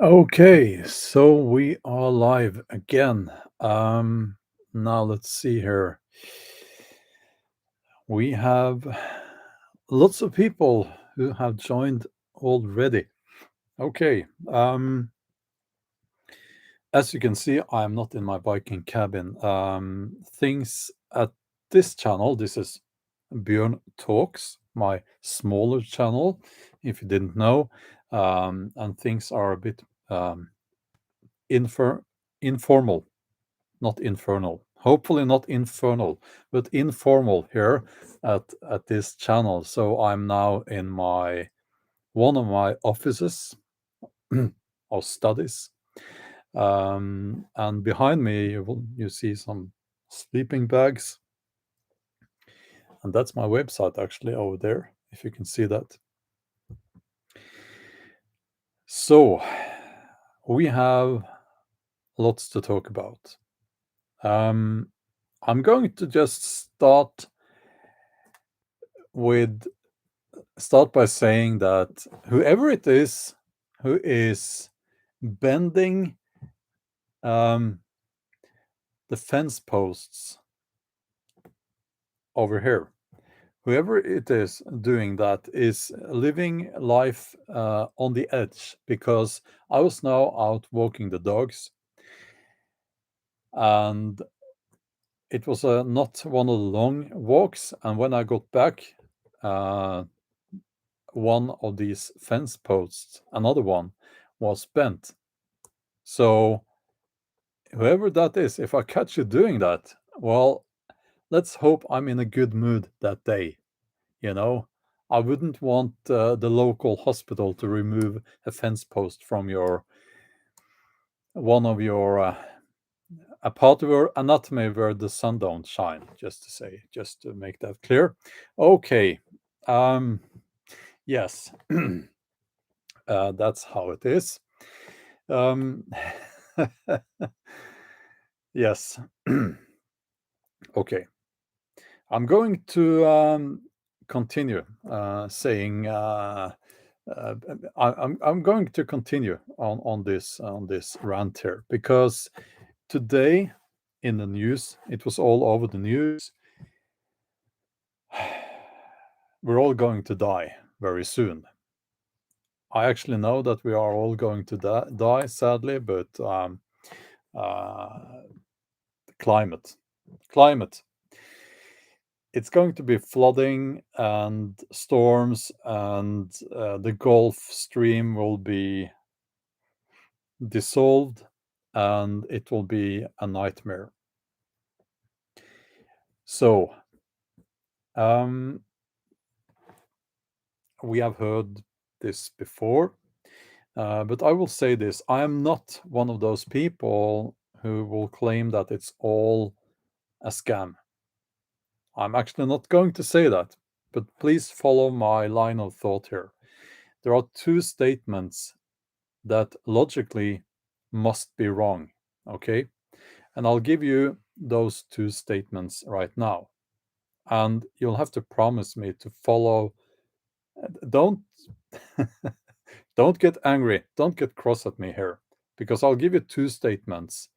Okay, so we are live again. Now let's see here. We have lots of people who have joined already. Okay, as you can see, I'm not in my biking cabin. Things at this channel, this is Bjorn Talks, my smaller channel, if you didn't know, and things are a bit infer- informal. Not infernal. Hopefully not infernal, but informal here at this channel. So I'm now in my one of my offices or studies. And behind me you see some sleeping bags. And that's my website actually over there, if you can see that. So we have lots to talk about. I'm going to just with start by saying that whoever it is who is bending um, the fence posts over here, whoever it is doing that is living life on the edge, because I was now out walking the dogs, and it was not one of the long walks, and when I got back, uh, one of these fence posts, another one, was bent. So whoever that is, if I catch you doing that, well, let's hope I'm in a good mood that day. You know, I wouldn't want the local hospital to remove a fence post from your one of your a part of your anatomy where the sun don't shine. Just to make that clear. Okay, yes, that's how it is. Um, yes. Okay. I'm going to continue saying I'm going to continue on this rant here, because today in the news, it was all over the news. We're all going to die very soon. I actually know that we are all going to die, sadly, but uh, climate, climate. It's going to be flooding and storms, and the Gulf Stream will be dissolved, and it will be a nightmare. So, um, we have heard this before, but I will say this: I am not one of those people who will claim that it's all a scam. I'm actually not going to say that, but please follow my line of thought here. There are two statements that logically must be wrong. Okay. And I'll give you those two statements right now. And you'll have to promise me to follow. Don't don't get angry. Don't get cross at me here, because I'll give you two statements,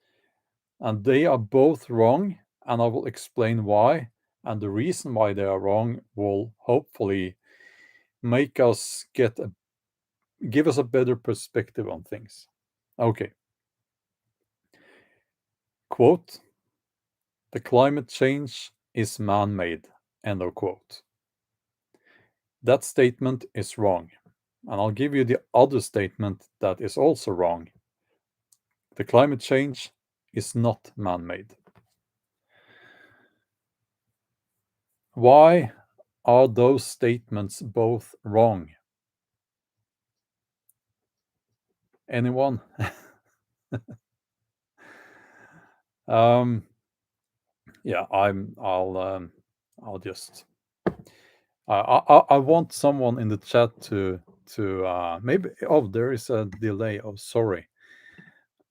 and they are both wrong, and I will explain why. And the reason why they are wrong will hopefully make us give us a better perspective on things. Okay. Quote: the climate change is man-made. End of quote. That statement is wrong. And I'll give you the other statement that is also wrong. The climate change is not man-made. Why are those statements both wrong? Anyone? um, yeah, I'll just I want someone in the chat to maybe. Oh, there is a delay. Oh, sorry.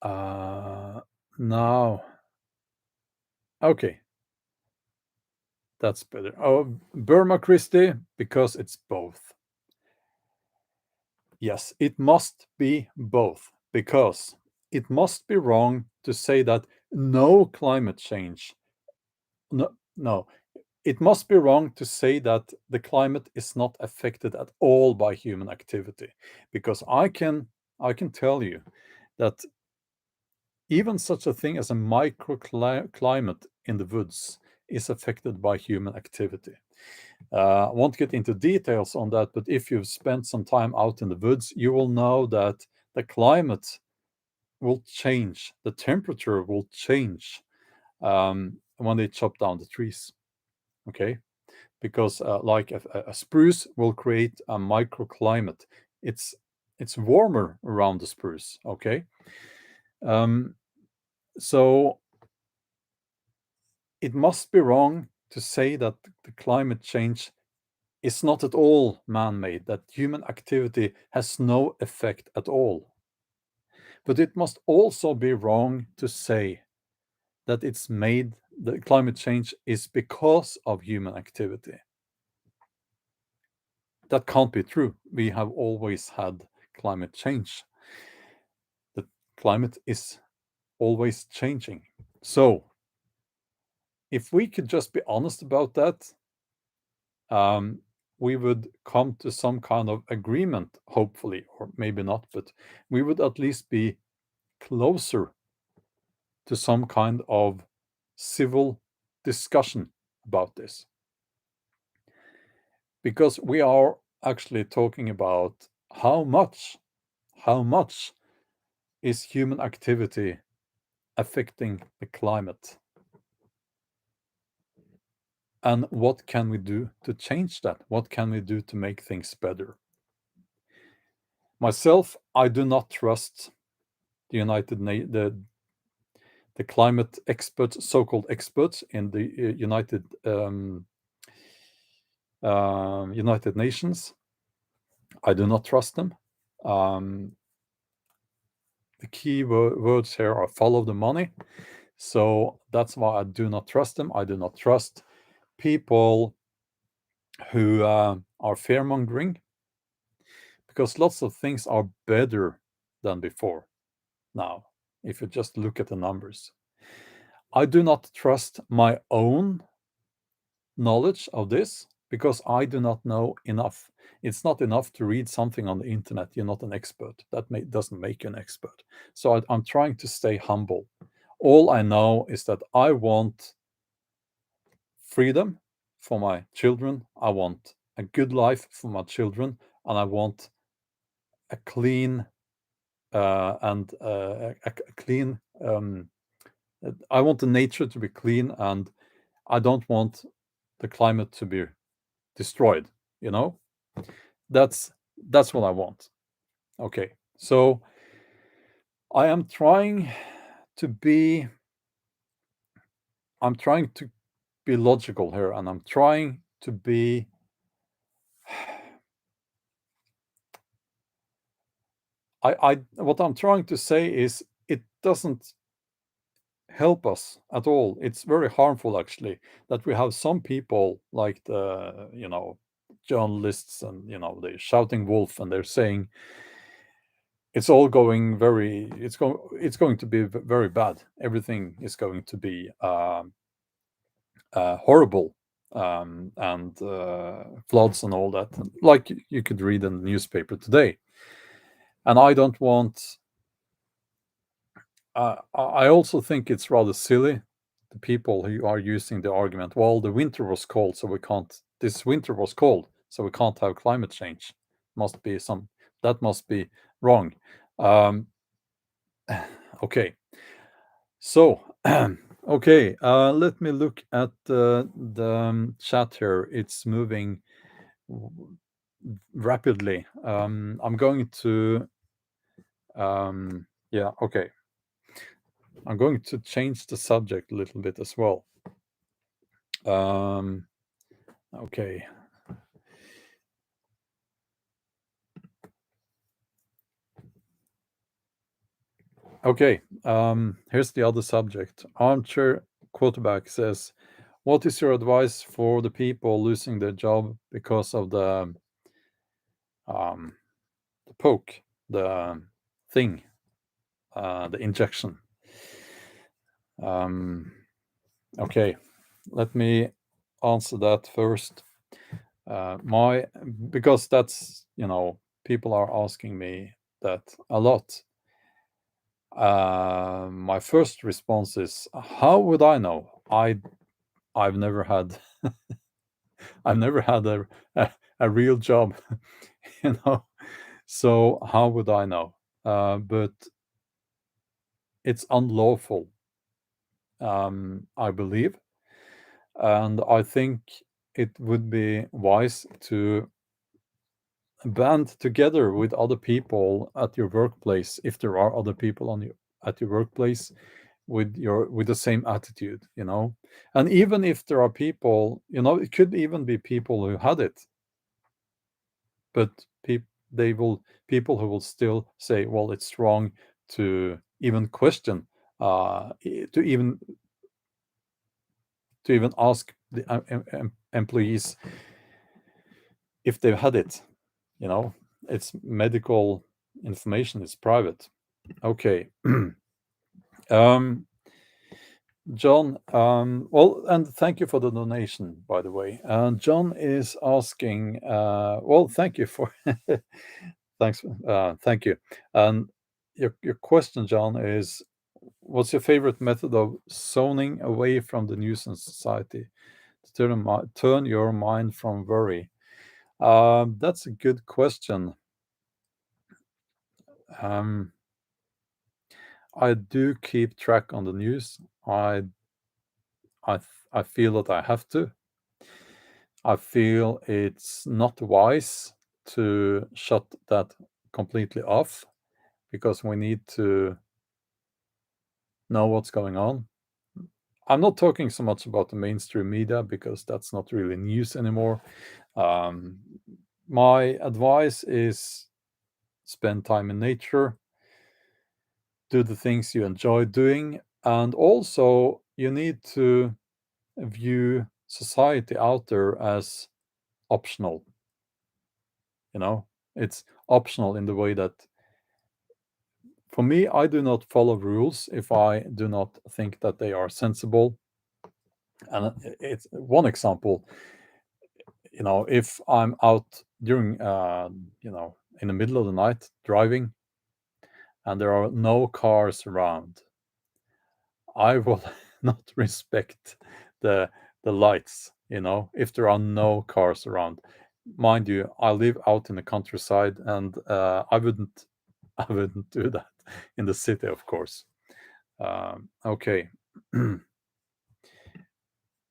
Now, okay, that's better. Oh, Burma Christie, because it's both. Yes, it must be both. because it must be wrong to say that no climate change. No, it must be wrong to say that the climate is not affected at all by human activity, because I can tell you that even such a thing as a microclimate in the woods is affected by human activity. I won't get into details on that, but if you've spent some time out in the woods, you will know that the climate will change, the temperature will change when they chop down the trees. Okay, because like a spruce will create a microclimate. It's warmer around the spruce. Okay, um, so it must be wrong to say that the climate change is not at all man-made, that human activity has no effect at all. But it must also be wrong to say that the climate change is because of human activity. That can't be true. We have always had climate change. The climate is always changing. So, if we could just be honest about that, we would come to some kind of agreement, hopefully, or maybe not, but we would at least be closer to some kind of civil discussion about this. Because we are actually talking about how much is human activity affecting the climate? And what can we do to change that? What can we do to make things better? Myself, I do not trust the the climate experts, so-called experts in the United Nations. I do not trust them. The key words here are follow the money. So that's why I do not trust them. I do not trust people who are fearmongering, because lots of things are better than before now, if you just look at the numbers. I do not trust my own knowledge of this because I do not know enough. It's not enough to read something on the internet. You're not an expert. That doesn't make you an expert. So I'm trying to stay humble. All I know is that I want freedom for my children. I want a good life for my children, and I want a clean and a clean. I want the nature to be clean, and I don't want the climate to be destroyed. You know, that's what I want. Okay, so I am trying to be. I'm trying to be logical here, and I'm trying to be. What I'm trying to say is it doesn't help us at all. It's very harmful, actually, that we have some people like the journalists and the shouting wolf, and they're saying it's all going it's going to be very bad. Everything is going to be horrible, and floods and all that, like you could read in the newspaper today. And I don't want. I also think it's rather silly, the people who are using the argument, well, the winter was cold, so we can't. This winter was cold, so we can't have climate change. That must be wrong. Um, okay, so okay, let me look at the chat here. It's moving rapidly. I'm going to. Yeah, okay. I'm going to change the subject a little bit as well. Okay. Okay. Here's the other subject. Armchair quarterback says, "What is your advice for the people losing their job because of the poke, the thing the injection. Okay, let me answer that first. Because that's, people are asking me that a lot. My first response is, how would I know? I've never had I've never had a real job, you know. So how would I know? But it's unlawful, I believe, and I think it would be wise to band together with other people at your workplace, if there are other people at your workplace with the same attitude, and even if there are people, it could even be people who had it, but people who will still say, well, it's wrong to even question, to even ask the employees if they've had it. It's medical information, it's private. Okay. John, well, and thank you for the donation, by the way. John is asking, well, thank you for, thanks, thank you. And your question, John, is, what's your favorite method of zoning away from the news and society to turn your mind from worry? That's a good question. I do keep track on the news. I feel that I have to. I feel it's not wise to shut that completely off, because we need to know what's going on. I'm not talking so much about the mainstream media, because that's not really news anymore. My advice is, spend time in nature, do the things you enjoy doing, and also you need to view society out there as optional. It's optional in the way that, for me, I do not follow rules if I do not think that they are sensible. And it's one example. If I'm out during, in the middle of the night driving, and there are no cars around, I will not respect the lights. If there are no cars around. Mind you, I live out in the countryside, and I wouldn't do that in the city, of course. Okay.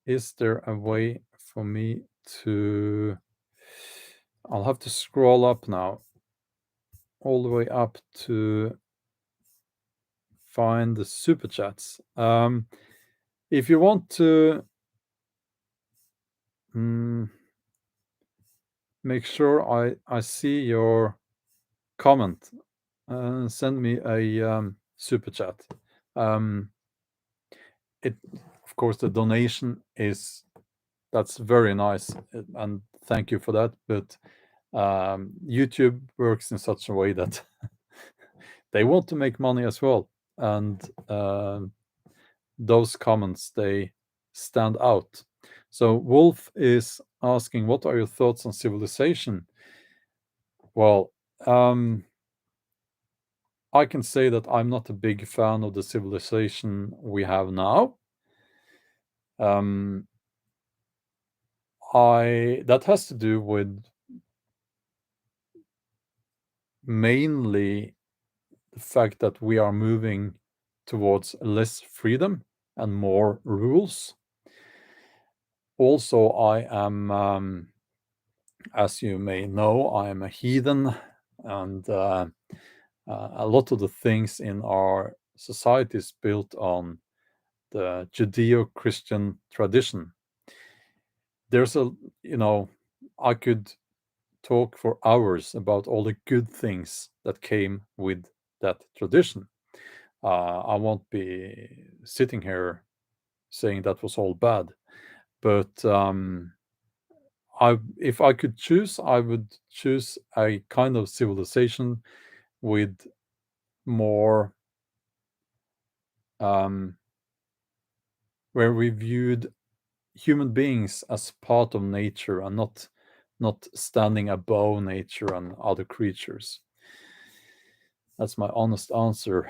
Is there a way for me to? I'll have to scroll up now, all the way up to find the super chats. If you want to make sure I see your comment, send me a super chat. Of course, the donation that's very nice, and thank you for that. But YouTube works in such a way that they want to make money as well, and those comments, they stand out. So Wolf is asking, what are your thoughts on civilization? Well, I can say that I'm not a big fan of the civilization we have now. That has to do with mainly the fact that we are moving towards less freedom and more rules. Also, I am, as you may know, I am a heathen, and a lot of the things in our society is built on the Judeo-Christian tradition. I could talk for hours about all the good things that came with that tradition. I won't be sitting here saying that was all bad, but if I could choose, I would choose a kind of civilization with more where we viewed human beings as part of nature and not standing above nature and other creatures. That's my honest answer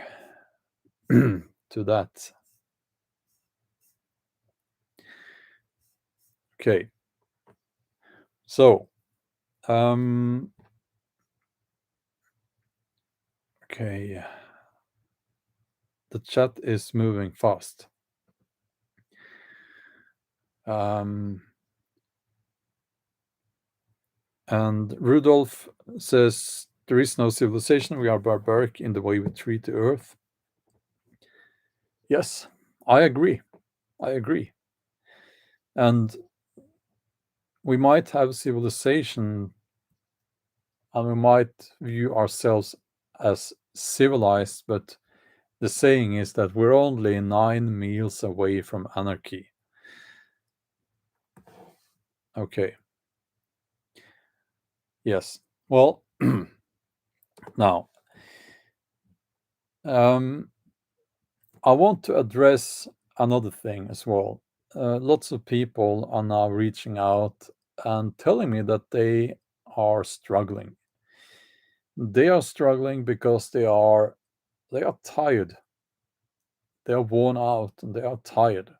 to that. Okay. So, okay. The chat is moving fast. And Rudolph says, there is no civilization. We are barbaric in the way we treat the earth. Yes, I agree. I agree. And we might have civilization and we might view ourselves as civilized, but the saying is that we're only 9 meals away from anarchy. Okay. Yes. Well, now, I want to address another thing as well. Lots of people are now reaching out and telling me that they are struggling. They are struggling because they are tired. They are worn out and they are tired.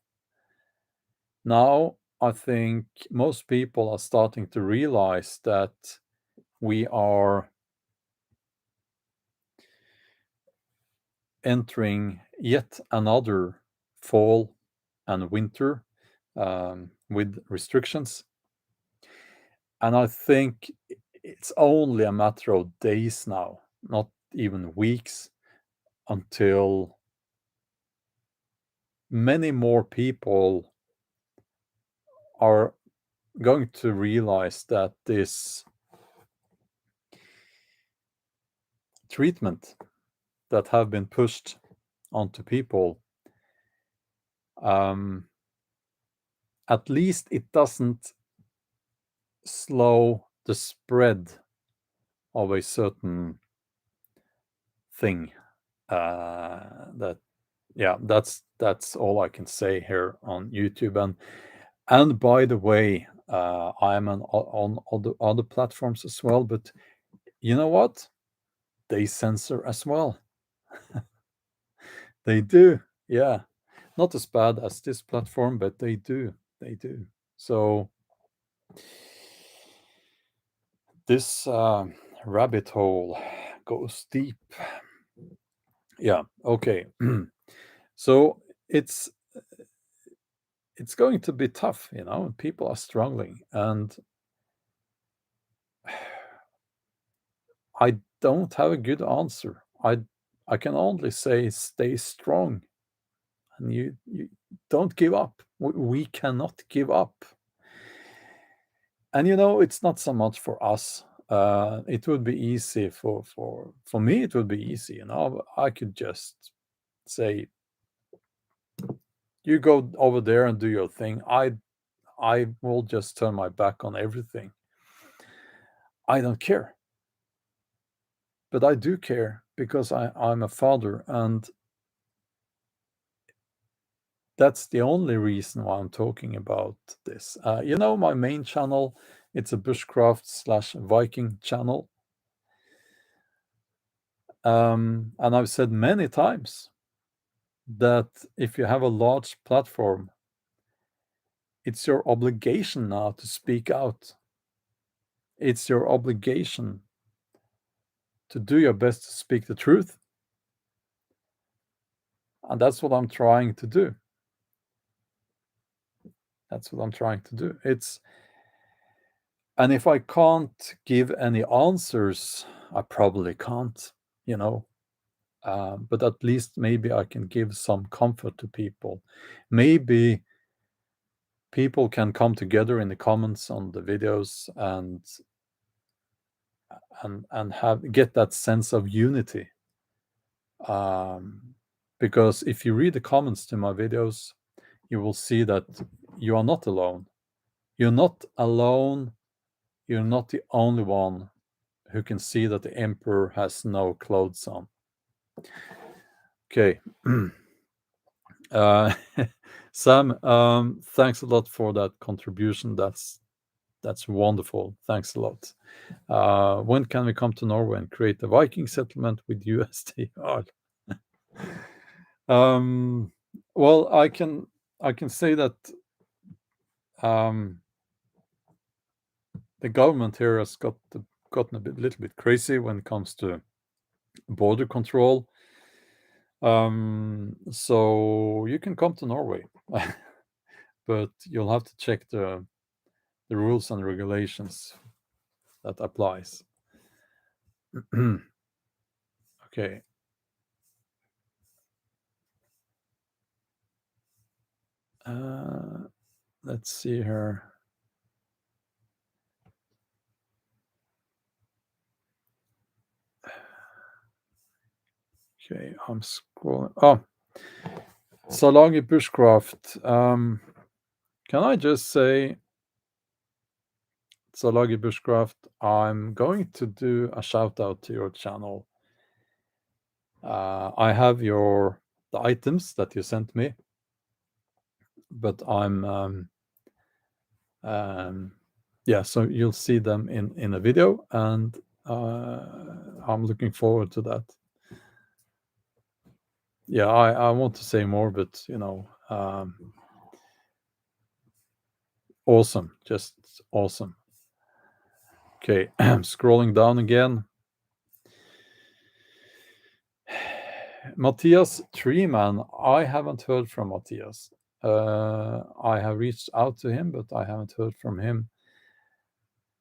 Now, I think most people are starting to realize that we are entering yet another fall and winter with restrictions. And I think it's only a matter of days now, not even weeks, until many more people are going to realize that this treatment that have been pushed onto people, at least it doesn't slow the spread of a certain thing. That's all I can say here on YouTube. And by the way, I am on other platforms as well. But you know what? They censor as well. They do. Yeah, not as bad as this platform, but they do. They do. So this rabbit hole goes deep. Yeah. Okay. So it's going to be tough, people are struggling, and I don't have a good answer. I can only say stay strong, and you don't give up. We cannot give up. And it's not so much for us. It would be easy for me. It would be easy. I could just say, you go over there and do your thing. I will just turn my back on everything. I don't care. But I do care because I'm a father, and that's the only reason why I'm talking about this. My main channel, it's a bushcraft/Viking channel. And I've said many times that if you have a large platform, it's your obligation now to speak out. It's your obligation to do your best to speak the truth. And that's what I'm trying to do. That's what I'm trying to do. And if I can't give any answers, I probably can't, but at least maybe I can give some comfort to people. Maybe people can come together in the comments on the videos and get that sense of unity. Because if you read the comments to my videos, you will see that you are not alone. You're not alone. You're not the only one who can see that the emperor has no clothes on. Okay. Uh, Sam, thanks a lot for that contribution. That's wonderful. Thanks a lot. When can we come to Norway and create a Viking settlement with USDR? Well, I can say that the government here has gotten a little bit crazy when it comes to border control. So you can come to Norway, but you'll have to check the rules and regulations that applies. Okay. Let's see here. Okay, I'm scrolling. Oh, Salagi Bushcraft. Can I just say, Salagi Bushcraft, I'm going to do a shout out to your channel. I have the items that you sent me, but yeah, so you'll see them in a video, and I'm looking forward to that. Yeah, I want to say more, but awesome, just awesome. Okay, scrolling down again. Matthias Treeman, I haven't heard from Matthias. I have reached out to him, but I haven't heard from him.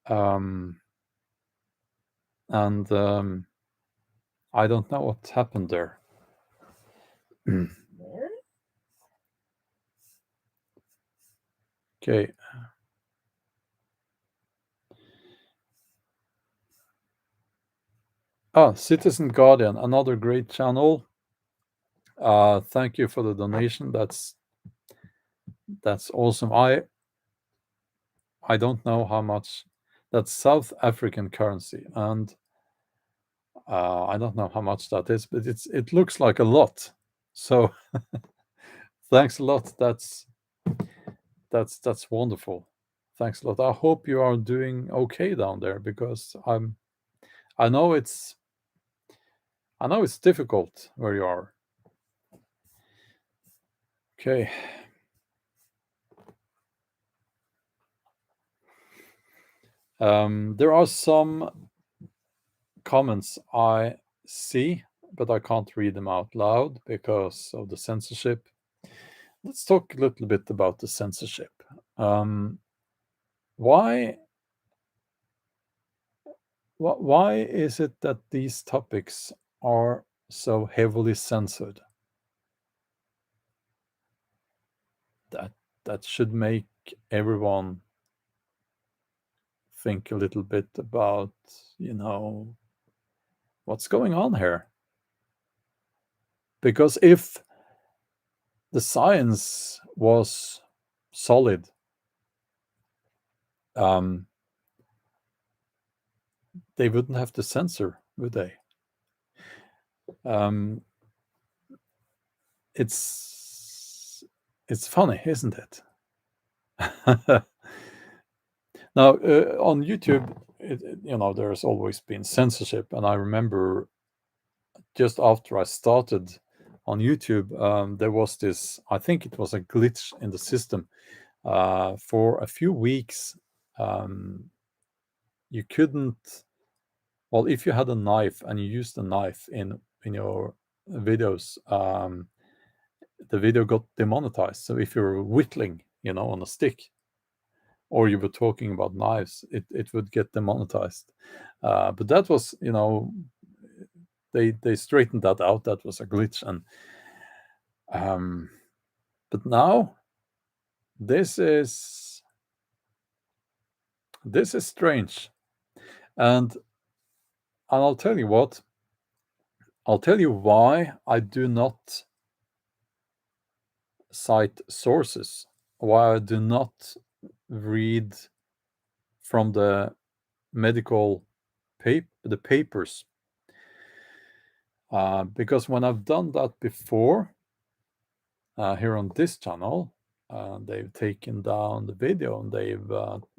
And I don't know what happened there. Okay. Citizen Guardian, another great channel. Thank you for the donation. That's awesome. I don't know how much. That's South African currency, and I don't know how much that is, but it looks like a lot. So thanks a lot. That's wonderful. Thanks a lot. I hope you are doing okay down there, because I know it's difficult where you are. Okay. There are some comments I see, but I can't read them out loud because of the censorship. Let's talk a little bit about the censorship. Why is it that these topics are so heavily censored? That should make everyone think a little bit about, what's going on here. Because if the science was solid, they wouldn't have to censor, would they? It's funny, isn't it? Now, on YouTube, there's always been censorship, and I remember just after I started on YouTube, there was this. I think it was a glitch in the system. For a few weeks, you couldn't. Well, if you had a knife and you used a knife in your videos, the video got demonetized. So if you were whittling, on a stick, or you were talking about knives, it would get demonetized. But that was, they straightened that out. That was a glitch, and but now this is strange, and I'll tell you what. I'll tell you why I do not cite sources, why I do not read from the medical the papers, because when I've done that before, here on this channel. They've taken down the video and they've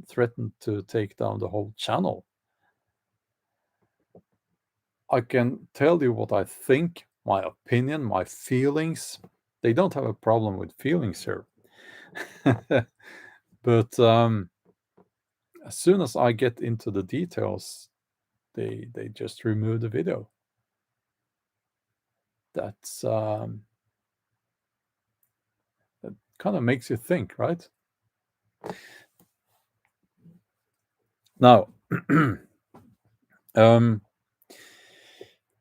threatened to take down the whole channel. I can tell you what I think, my opinion, my feelings. They don't have a problem with feelings here. But as soon as I get into the details, they just remove the video. That's that kind of makes you think, right? Now,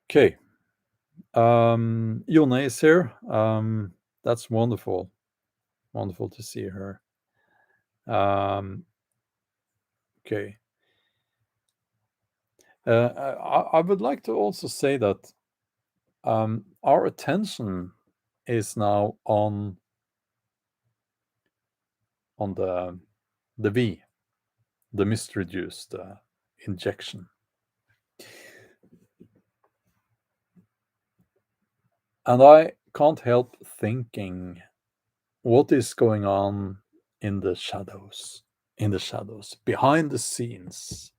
okay. Jonna is here. That's wonderful. Wonderful to see her. Okay. I would like to also say that our attention is now on the V, the misreduced injection. And I can't help thinking, what is going on in the shadows, behind the scenes?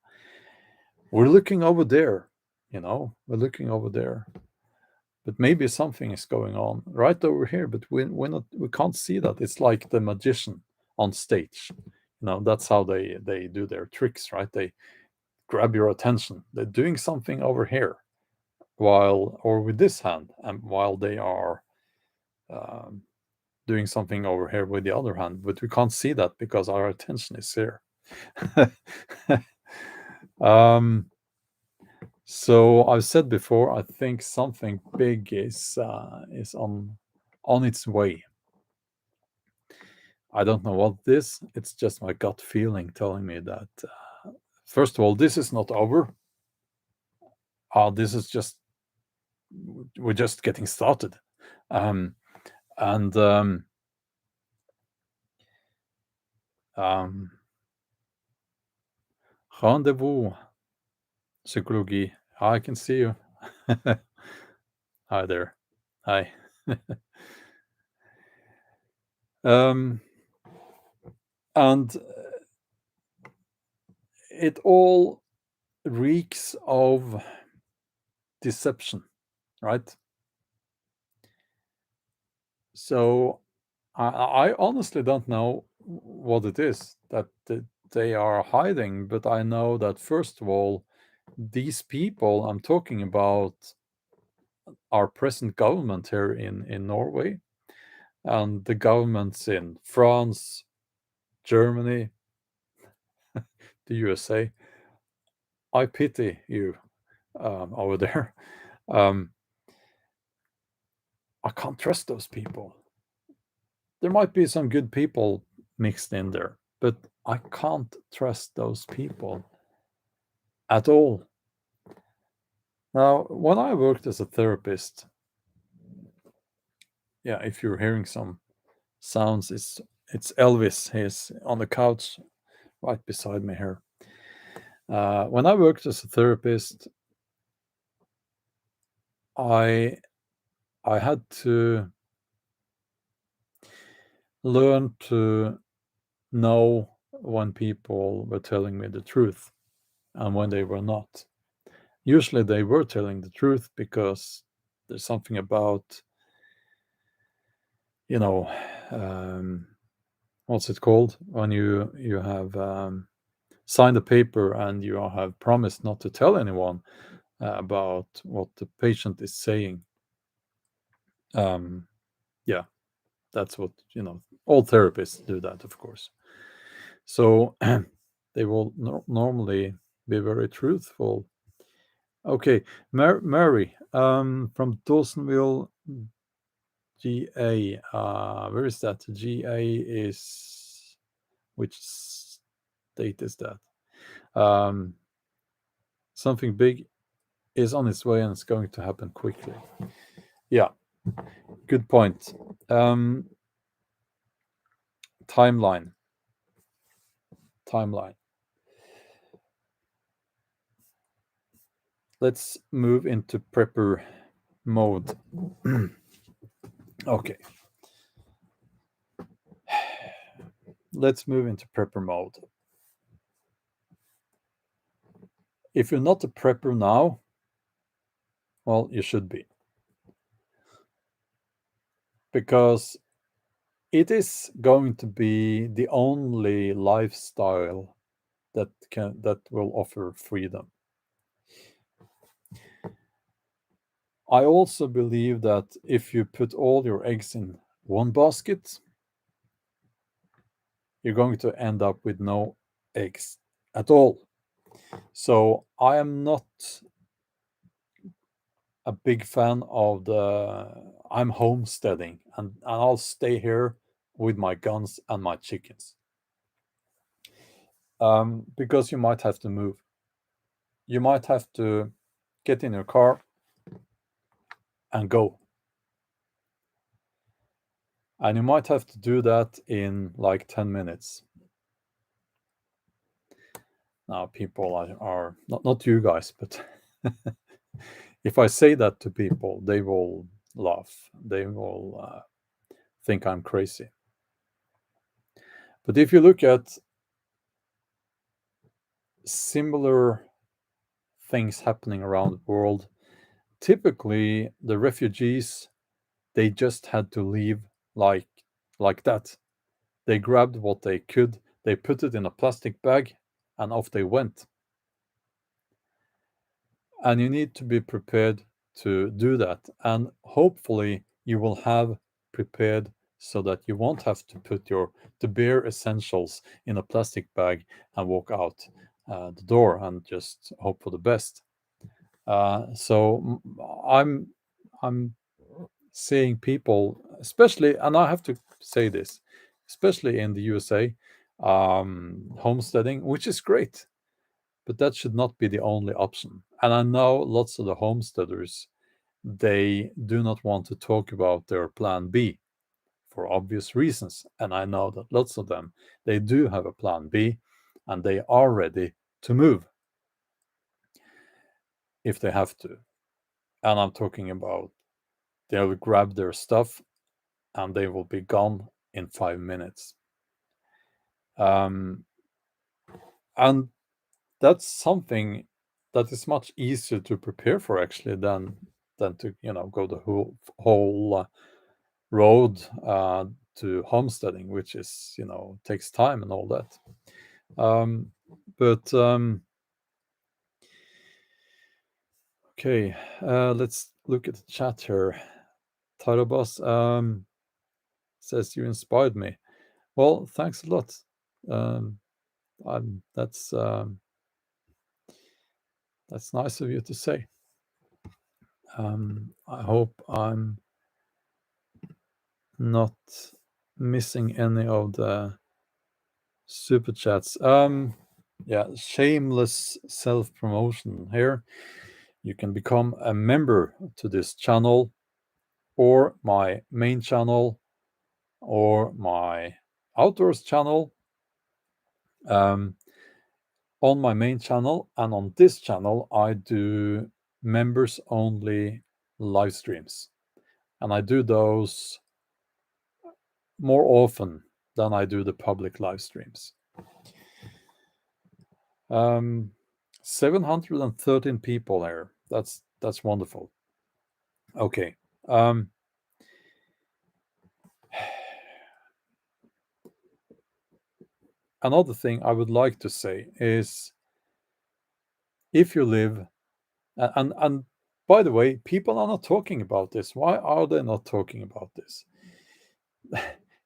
We're looking over there, we're looking over there. But maybe something is going on right over here, but we can't see that. It's like the magician on stage. That's how they do their tricks, right? They grab your attention. They're doing something over here or with this hand, and while they are doing something over here with the other hand, but we can't see that because our attention is here. So I've said before, I think something big is on its way. I don't know what it is. It's just my gut feeling telling me that, first of all, this is not over. This is just, we're just getting started. And rendezvous psychology. I can see you. Hi there. Hi. And it all reeks of deception, right? So I honestly don't know what it is that they are hiding, but I know that, first of all, these people I'm talking about our present government here in Norway, and the governments in France, Germany, the USA. I pity you over there. I can't trust those people. There might be some good people mixed in there, but I can't trust those people at all. Now, when I worked as a therapist, yeah, if you're hearing some sounds, it's Elvis. He's on the couch right beside me here. When I worked as a therapist, I had to learn to know when people were telling me the truth and when they were not. Usually they were telling the truth because there's something about, what's it called when you have signed a paper and you have promised not to tell anyone about what the patient is saying. Yeah, that's what, all therapists do that, of course. So they will normally be very truthful. Okay, Mary from Dawsonville, GA. Where is that? GA is, which state is that? Something big is on its way and it's going to happen quickly. Yeah, good point. Timeline. Let's move into prepper mode. Okay. let's move into prepper mode. If you're not a prepper now, well, you should be. Because it is going to be the only lifestyle that will offer freedom. I also believe that if you put all your eggs in one basket, you're going to end up with no eggs at all. So I am not a big fan of I'm homesteading and I'll stay here with my guns and my chickens. Because you might have to move. You might have to get in your car and go. And you might have to do that in like 10 minutes. Now, people are not you guys, but if I say that to people, they will laugh. They will think I'm crazy. But if you look at similar things happening around the world, typically the refugees, they just had to leave like that. They grabbed what they could, they put it in a plastic bag, and off they went. And you need to be prepared to do that. And hopefully you will have prepared so that you won't have to put the bare essentials in a plastic bag and walk out the door and just hope for the best. So I'm seeing people, especially, and I have to say this, especially in the USA, homesteading, which is great, but that should not be the only option. And I know lots of the homesteaders, they do not want to talk about their plan B for obvious reasons. And I know that lots of them, they do have a plan B and they are ready to move if they have to. And I'm talking about they'll grab their stuff and they will be gone in 5 minutes. And that's something that is much easier to prepare for actually than to go the whole road to homesteading, which is takes time and all that. But okay, let's look at the chat here. Tarobas says you inspired me. Well, thanks a lot. Um, that's nice of you to say. I hope I'm not missing any of the super chats. Yeah, shameless self-promotion here. You can become a member to this channel or my main channel or my outdoors channel. On my main channel and on this channel, I do members only live streams. And I do those more often than I do the public live streams. 713 people here. That's wonderful. Okay. Another thing I would like to say is if you live and by the way, people are not talking about this. Why are they not talking about this?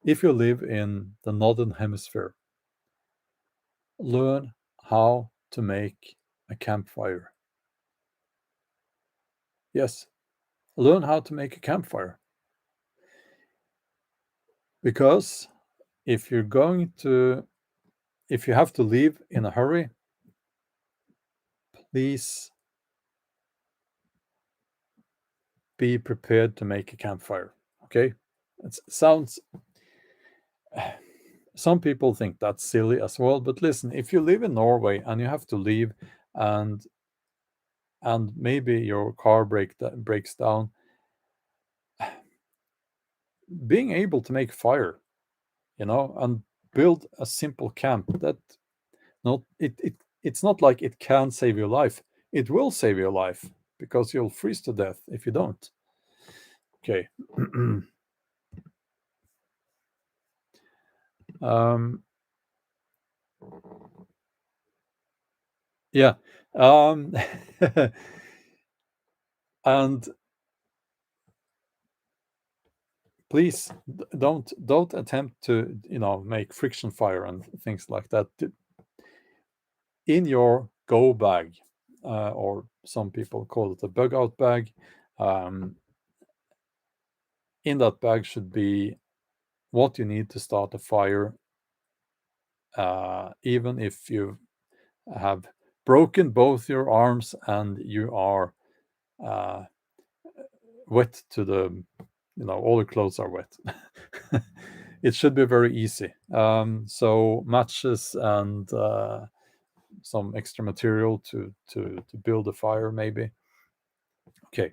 If you live in the northern hemisphere, learn how to make a campfire. Yes, learn how to make a campfire. Because if you have to leave in a hurry, please be prepared to make a campfire. Okay? It sounds some people think that's silly as well, but listen, if you live in Norway and you have to leave and maybe your car breaks down, being able to make fire, and build a simple camp that it's not like it can save your life. It will save your life because you'll freeze to death if you don't. Okay. Yeah. And please don't attempt to make friction fire and things like that in your go bag, or some people call it a bug out bag. In that bag should be what you need to start a fire, even if you have broken both your arms and you are wet to the, all the clothes are wet. It should be very easy. So matches and some extra material to build a fire, maybe. Okay.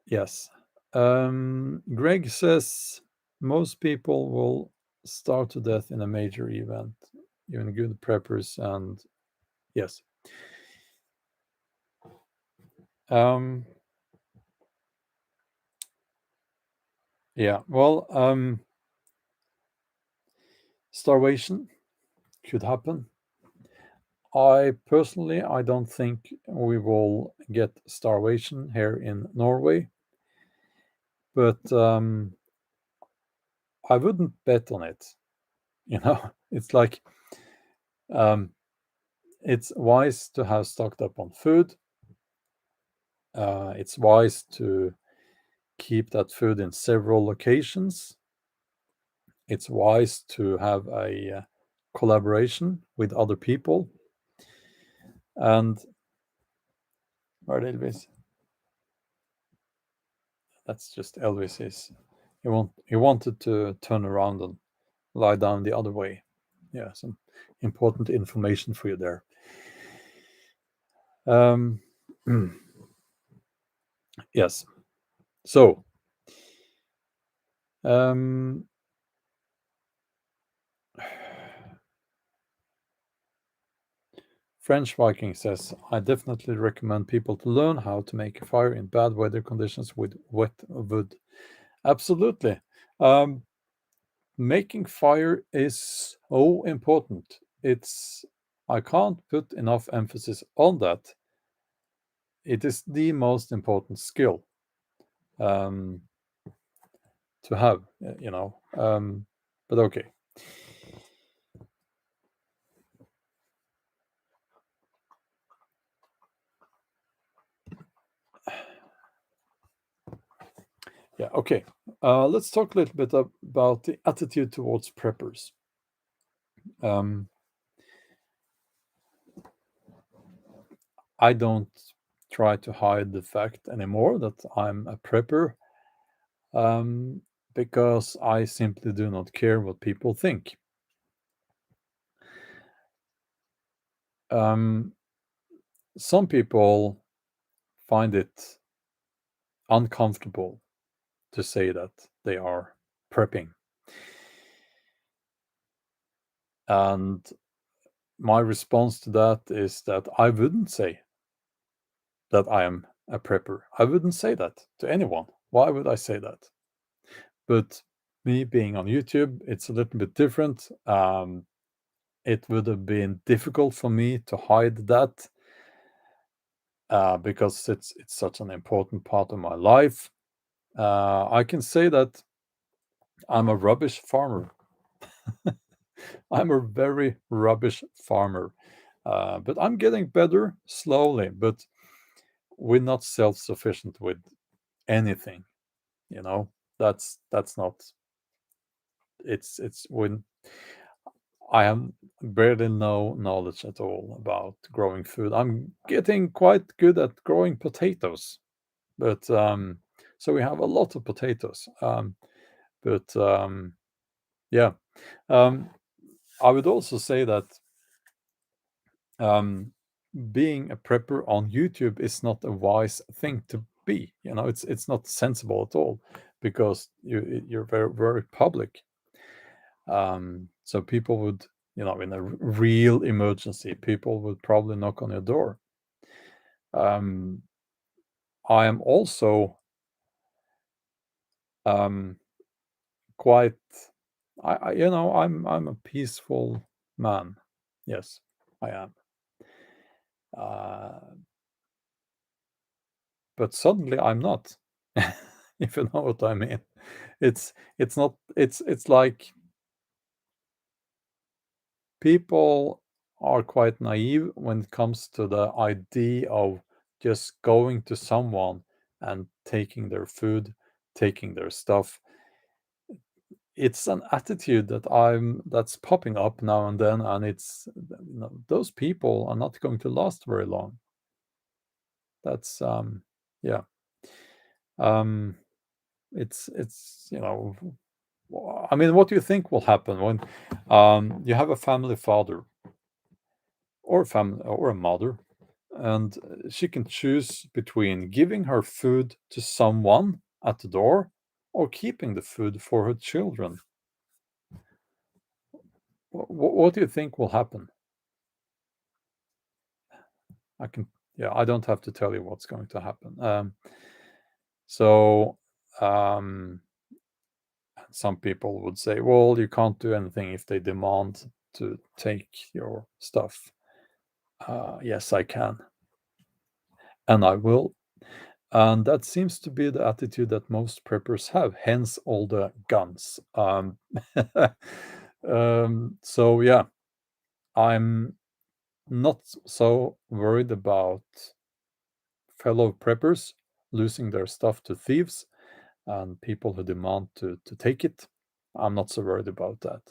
Yes. Greg says most people will starve to death in a major event, even good preppers, and yes. Yeah. Well, starvation could happen. I don't think we will get starvation here in Norway, but I wouldn't bet on it. It's like, it's wise to have stocked up on food. It's wise to keep that food in several locations. It's wise to have a collaboration with other people. And where Elvis? That's just Elvis. He wanted to turn around and lie down the other way. Yeah, some important information for you there. Yes. So, French Viking says, I definitely recommend people to learn how to make a fire in bad weather conditions with wet wood. Absolutely. Making fire is so important. I can't put enough emphasis on that. It is the most important skill to have, but okay. Yeah, okay. Let's talk a little bit about the attitude towards preppers. I don't try to hide the fact anymore that I'm a prepper, because I simply do not care what people think. Some people find it uncomfortable to say that they are prepping. And my response to that is that I wouldn't say that I am a prepper. I wouldn't say that to anyone. Why would I say that? But me being on YouTube, it's a little bit different. It would have been difficult for me to hide that, because it's such an important part of my life. I can say that I'm a rubbish farmer. I'm a very rubbish farmer, but I'm getting better slowly. But we're not self-sufficient with anything. That's not. It's when I have barely no knowledge at all about growing food. I'm getting quite good at growing potatoes, but so we have a lot of potatoes. But yeah, I would also say that being a prepper on YouTube is not a wise thing to be. It's not sensible at all, because you're very, very public. So people would, in a real emergency, people would probably knock on your door. Um, I am also um, quite, I'm a peaceful man. Yes, I am. Uh, but suddenly I'm not. If you know what I mean. It's not. It's like people are quite naive when it comes to the idea of just going to someone and taking their food, taking their stuff. It's an attitude that's popping up now and then, and those people are not going to last very long. That's yeah. Um, it's I mean, what do you think will happen when you have a family father or a mother, and she can choose between giving her food to someone at the door or keeping the food for her children? What do you think will happen? I can, yeah, I don't have to tell you what's going to happen. So, um, some people would say, well, you can't do anything if they demand to take your stuff. Yes, I can, and I will. And that seems to be the attitude that most preppers have, hence all the guns. So, yeah, I'm not so worried about fellow preppers losing their stuff to thieves and people who demand to take it. I'm not so worried about that.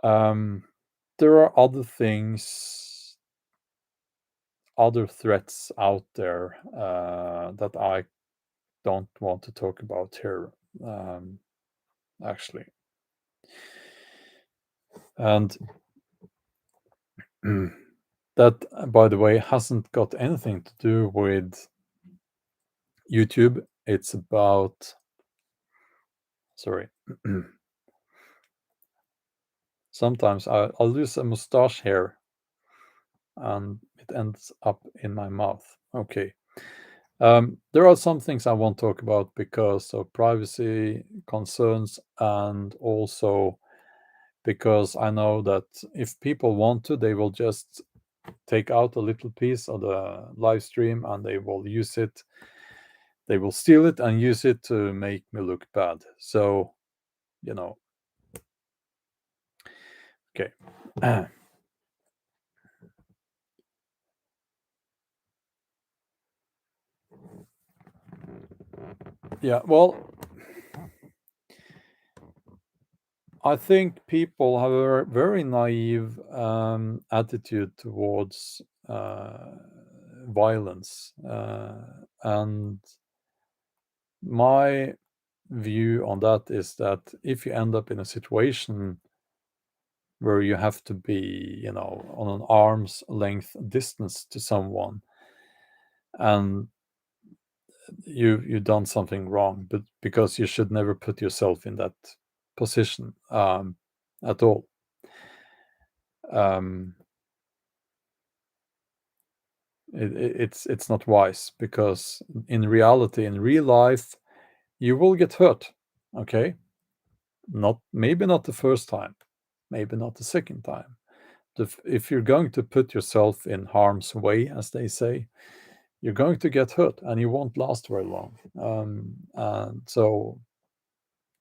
Um, there are other things, other threats out there that I don't want to talk about here, actually. And that, by the way, hasn't got anything to do with YouTube. It's about, sorry. Sometimes I'll lose a mustache hair and it ends up in my mouth. Okay. There are some things I won't talk about because of privacy concerns, and also because I know that if people want to, they will just take out a little piece of the live stream and they will use it. They will steal it and use it to make me look bad. So, you know, okay. Yeah, well, I think people have a very naive attitude towards violence. And my view on that is that if you end up in a situation where you have to be, on an arm's length distance to someone, and you've done something wrong, but because you should never put yourself in that position at all. Um, it's not wise, because in reality, in real life, you will get hurt. Okay, maybe not the first time, maybe not the second time. If you're going to put yourself in harm's way, as they say, you're going to get hurt and you won't last very long. And so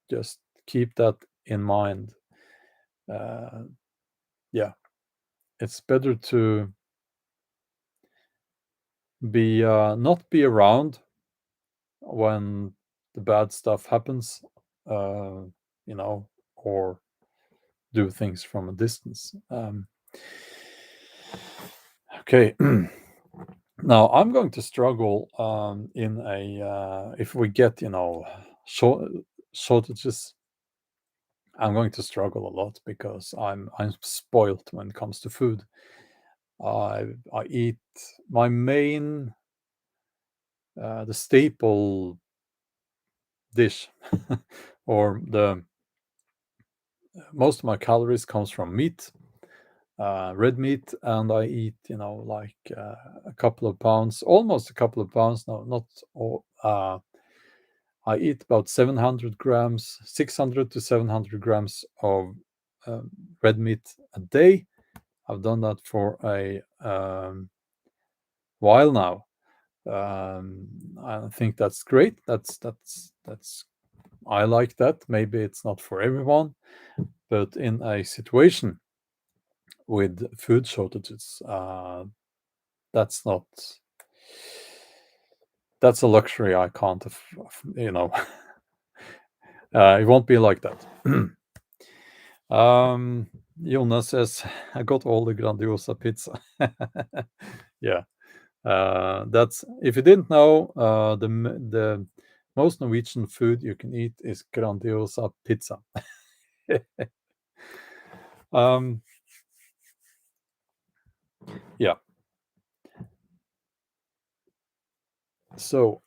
just keep that in mind. Uh, yeah, it's better to be not be around when the bad stuff happens, uh, or do things from a distance. Okay. Now I'm going to struggle in a if we get shortages. I'm going to struggle a lot because I'm spoiled when it comes to food. I eat my main the staple dish, or the most of my calories comes from meat, red meat, and I eat, like a couple of pounds, almost a couple of pounds. No, not all. I eat about 700 grams, 600 to 700 grams of red meat a day. I've done that for a while now. I think that's great. That's I like that. Maybe it's not for everyone, but in a situation with food shortages, that's not that's a luxury I can't it won't be like that. Jonas says, I got all the Grandiosa pizza. Yeah. That's if you didn't know, the most Norwegian food you can eat is Grandiosa pizza. um, yeah. So,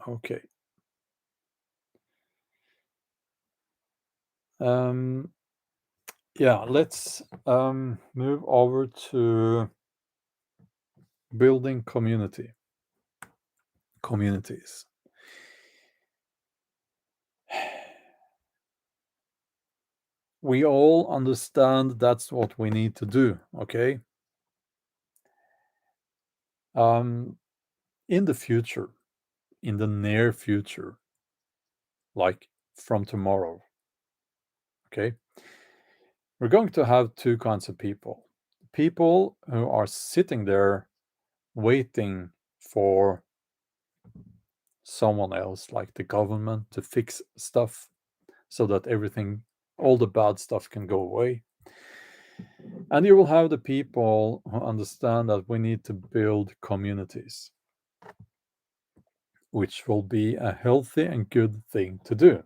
okay. Um, yeah, let's move over to building communities. We all understand that's what we need to do, okay? Um, in the future, in the near future, like from tomorrow, okay, we're going to have two kinds of people. People who are sitting there waiting for someone else, like the government, to fix stuff so that everything, all the bad stuff can go away. And you will have the people who understand that we need to build communities, which will be a healthy and good thing to do.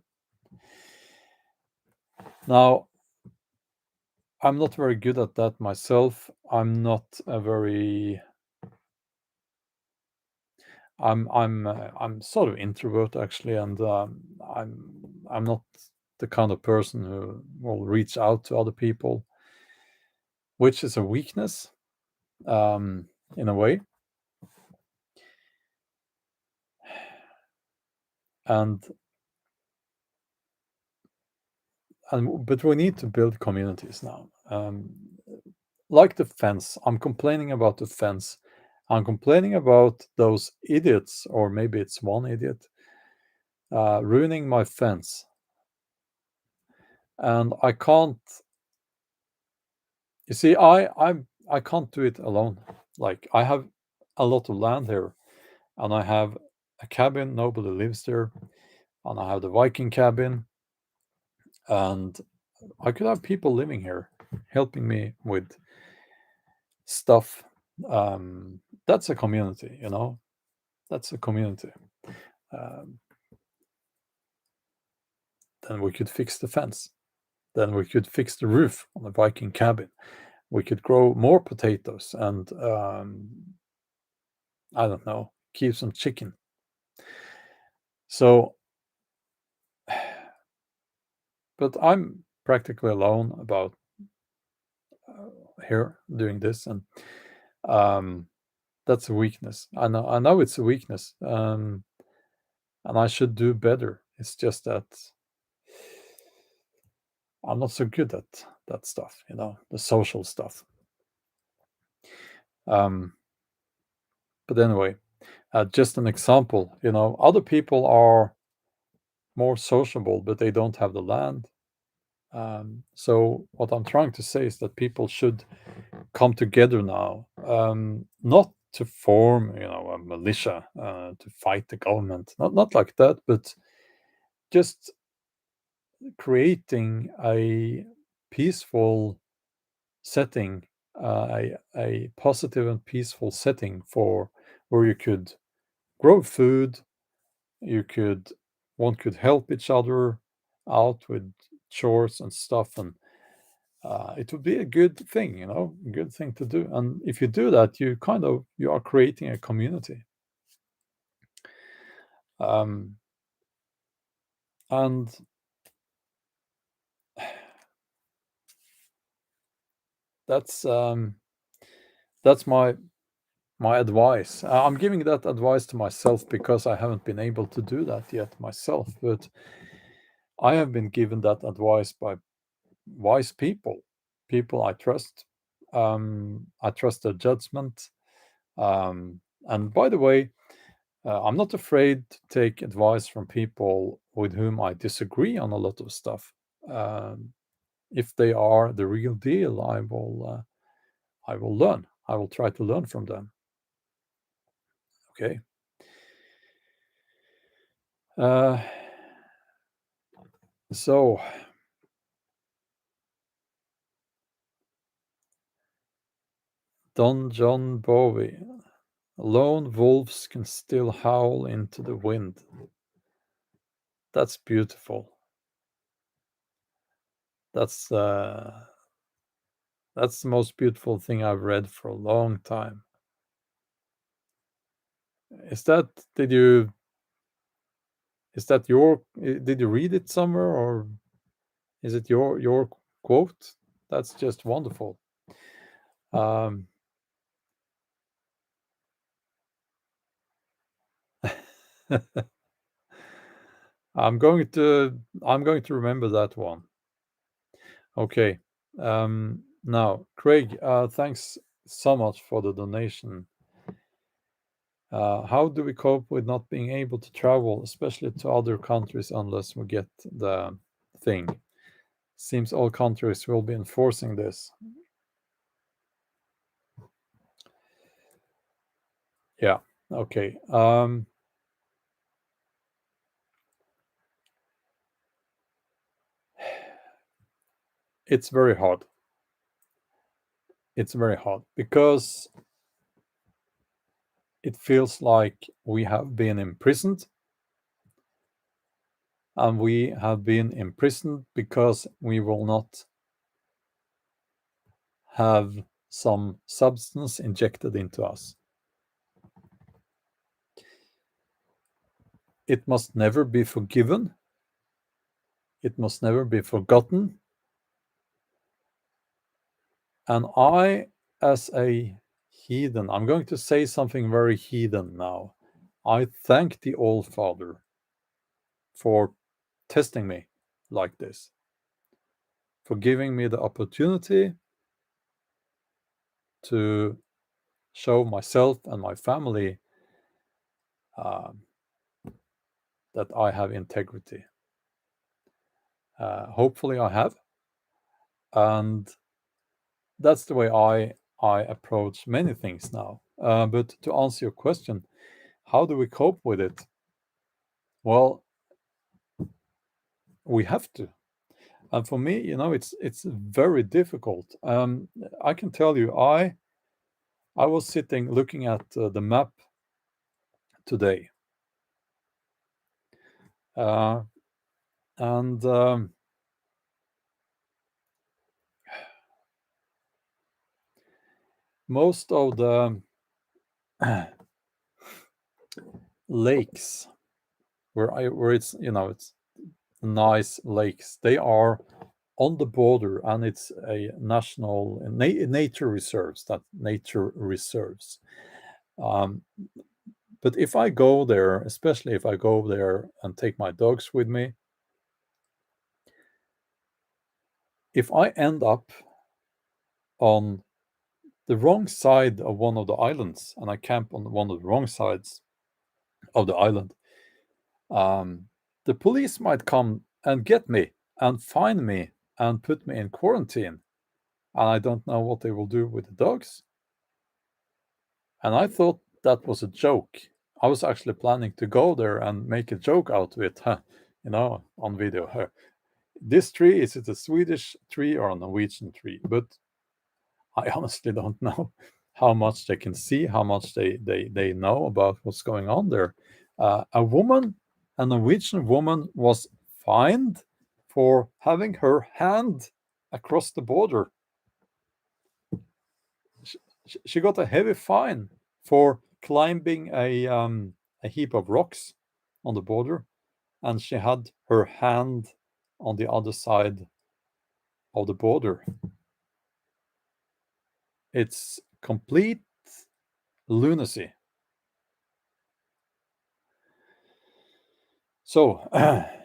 Now, I'm not very good at that myself. I'm sort of introvert actually, and I'm not the kind of person who will reach out to other people, which is a weakness, in a way. And but we need to build communities now. Like the fence, I'm complaining about the fence. I'm complaining about those idiots, or maybe it's one idiot, ruining my fence. And I can't. You see, I can't do it alone. Like I have a lot of land here, and I have a cabin. Nobody lives there, and I have the Viking cabin, and I could have people living here, helping me with stuff. That's a community, That's a community. Um, then we could fix the fence. Then we could fix the roof on the Viking cabin. We could grow more potatoes and I don't know, keep some chicken. So, but I'm practically alone about here doing this, and um, that's a weakness. I know it's a weakness, and I should do better. It's just that I'm not so good at that stuff, the social stuff. Um, but anyway, just an example, other people are more sociable, but they don't have the land. So what I'm trying to say is that people should come together now, not to form, a militia to fight the government, not like that, but just creating a peaceful setting, a positive and peaceful setting for where you could grow food, you could one could help each other out with chores and stuff, and it would be a good thing, a good thing to do. And if you do that, you are creating a community. Um, and that's my advice. I'm giving that advice to myself because I haven't been able to do that yet myself. But I have been given that advice by wise people I trust. I trust their judgment. And by the way, I'm not afraid to take advice from people with whom I disagree on a lot of stuff. Um, if they are the real deal, I will learn. I will try to learn from them. Okay. Uh, so Don John Bowie, lone wolves can still howl into the wind. That's beautiful. That's uh, that's the most beautiful thing I've read for a long time. Is that did you is that your did you read it somewhere, or is it your quote? That's just wonderful. Um, I'm going to remember that one. Okay. Now, Craig, thanks so much for the donation. How do we cope with not being able to travel, especially to other countries, unless we get the thing? Seems all countries will be enforcing this. Yeah. Okay. It's very hard. It's very hard because it feels like we have been imprisoned, and we have been imprisoned because we will not have some substance injected into us. It must never be forgiven. It must never be forgotten. And I, as a heathen, I'm going to say something very heathen now. I thank the All Father for testing me like this, for giving me the opportunity to show myself and my family uh, that I have integrity. Hopefully, I have, and that's the way I approach many things now. But to answer your question, how do we cope with it? Well, we have to. And for me, it's very difficult. I can tell you, I was sitting looking at the map today, uh, and most of the lakes where it's nice lakes, they are on the border, and it's a national nature reserves. That nature reserves. Um, but if I go there, especially if I go there and take my dogs with me, if I end up on the wrong side of one of the islands and I camp on one of the wrong sides of the island, um, the police might come and get me and fine me and put me in quarantine. And I don't know what they will do with the dogs. And I thought that was a joke. I was actually planning to go there and make a joke out of it, on video. This tree, is it a Swedish tree or a Norwegian tree? But I honestly don't know how much they can see, how much they know about what's going on there. A Norwegian woman, was fined for having her hand across the border. She got a heavy fine for climbing a heap of rocks on the border, and she had her hand on the other side of the border. It's complete lunacy. So,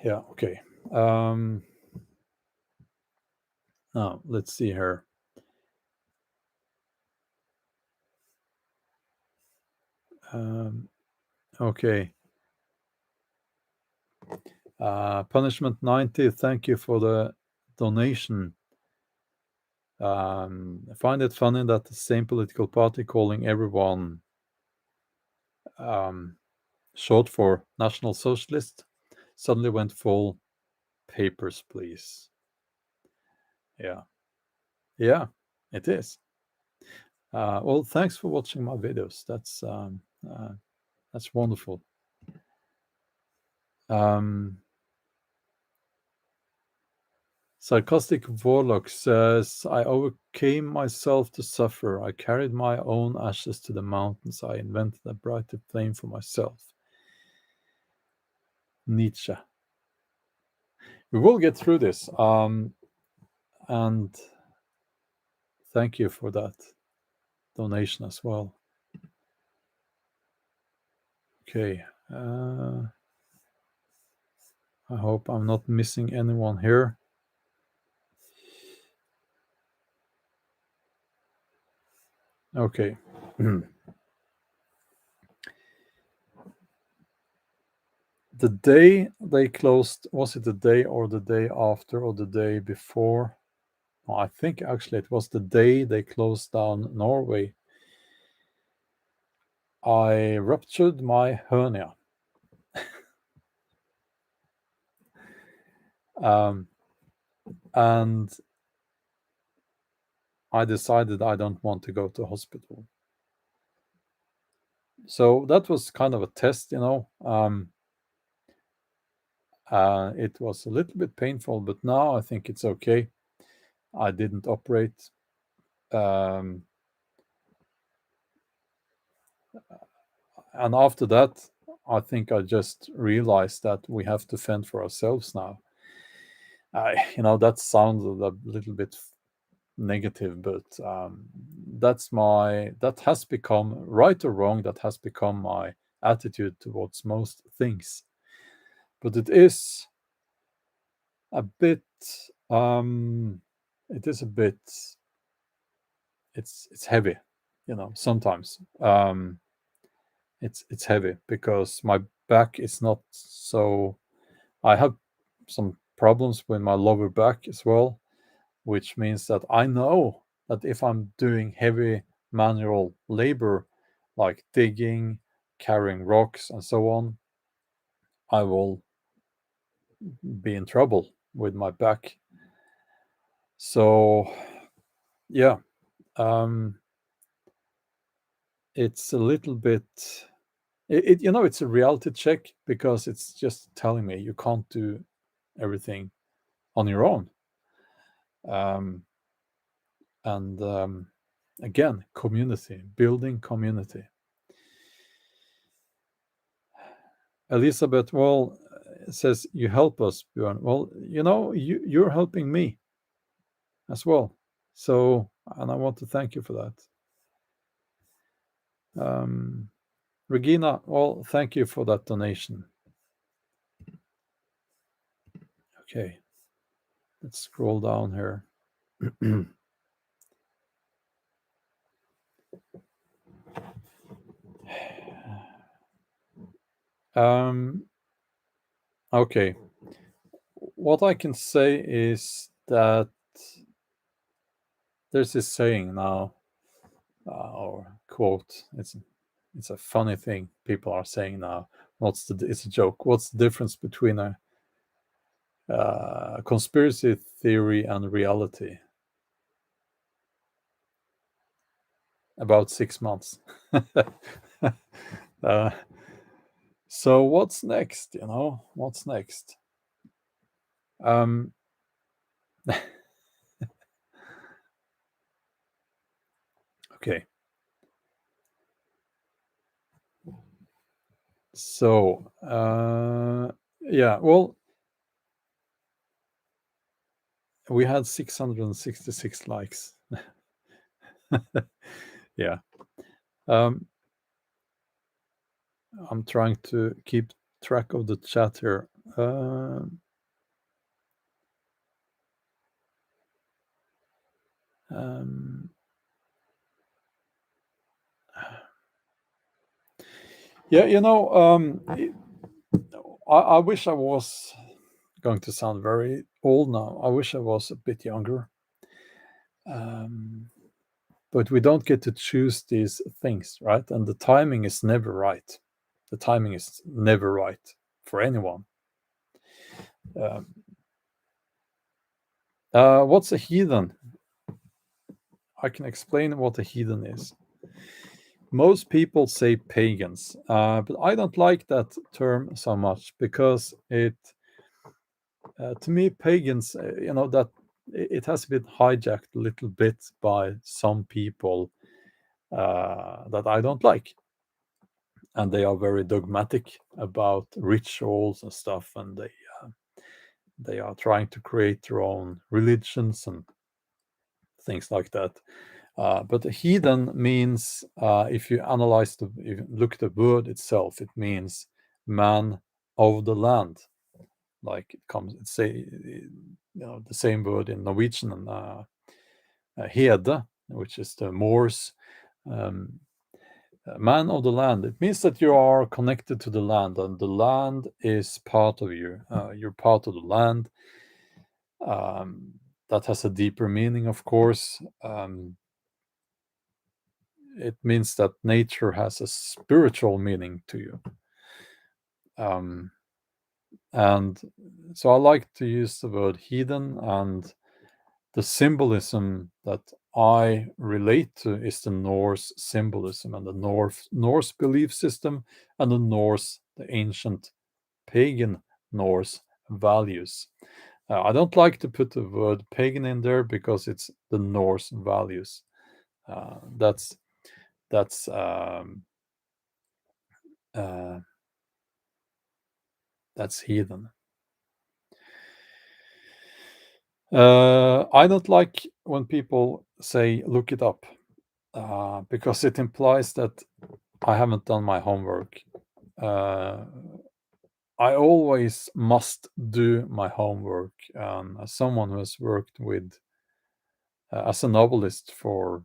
yeah, okay. Now, let's see here. Okay. Punishment 90, thank you for the donation. I find it funny that the same political party calling everyone short for National Socialist suddenly went full papers, please. Yeah. Yeah, it is. Well, thanks for watching my videos. That's wonderful. Sarcastic Warlock says, I overcame myself to suffer. I carried my own ashes to the mountains. I invented a brighter flame for myself. Nietzsche. We will get through this. And thank you for that donation as well. Okay. I hope I'm not missing anyone here. Okay. The day they closed, was it the day or the day after or the day before? Oh, I think actually it was the day they closed down Norway. I ruptured my hernia. And I decided I don't want to go to hospital. So that was kind of a test, you know. It was a little bit painful, but now I think it's okay. I didn't operate. And after that, I think I just realized that we have to fend for ourselves now. That sounds a little bit negative, but that has become, right or wrong, that has become my attitude towards most things. But it is a bit it's heavy, sometimes. It's heavy because my back is not so. I have some problems with my lower back as well, which means that I know that if I'm doing heavy manual labor, like digging, carrying rocks, and so on, I will be in trouble with my back. So, yeah, it's a little bit. It's a reality check because it's just telling me you can't do everything on your own. And again, community, building community. Elizabeth, well, says you help us, Bjorn. Well, you're helping me as well. So, and I want to thank you for that. Regina, well, thank you for that donation. Okay, let's scroll down here. Okay. What I can say is that there's this saying now, or quote. It's a funny thing people are saying now. It's a joke. What's the difference between a conspiracy theory and reality? About 6 months. So what's next? What's next? Okay. So, yeah, well, we had 666 likes. Yeah. Um, I'm trying to keep track of the chat here. Um, yeah, I wish I was going to sound very old now. I wish I was a bit younger. Um, but we don't get to choose these things, right? And the timing is never right. The timing is never right for anyone. Um, what's a heathen? I can explain what a heathen is. Most people say pagans, but I don't like that term so much because to me, pagans, that it has been hijacked a little bit by some people that I don't like, and they are very dogmatic about rituals and stuff, and they are trying to create their own religions and things like that. But a heathen means, if you if you look at the word itself, it means man of the land. Like it's the same word in Norwegian and hede, which is the Moors. Um, Man of the land. It means that you are connected to the land, and the land is part of you. You're part of the land. Um, that has a deeper meaning, of course. It means that nature has a spiritual meaning to you. Um, and so I like to use the word heathen, and the symbolism that I relate to is the Norse symbolism and the Norse belief system and the ancient pagan Norse values. I don't like to put the word pagan in there because it's the Norse values. Uh, that's that's uh, that's heathen. I don't like when people say "look it up" because it implies that I haven't done my homework. Uh, I always must do my homework. As someone who has worked with as a novelist for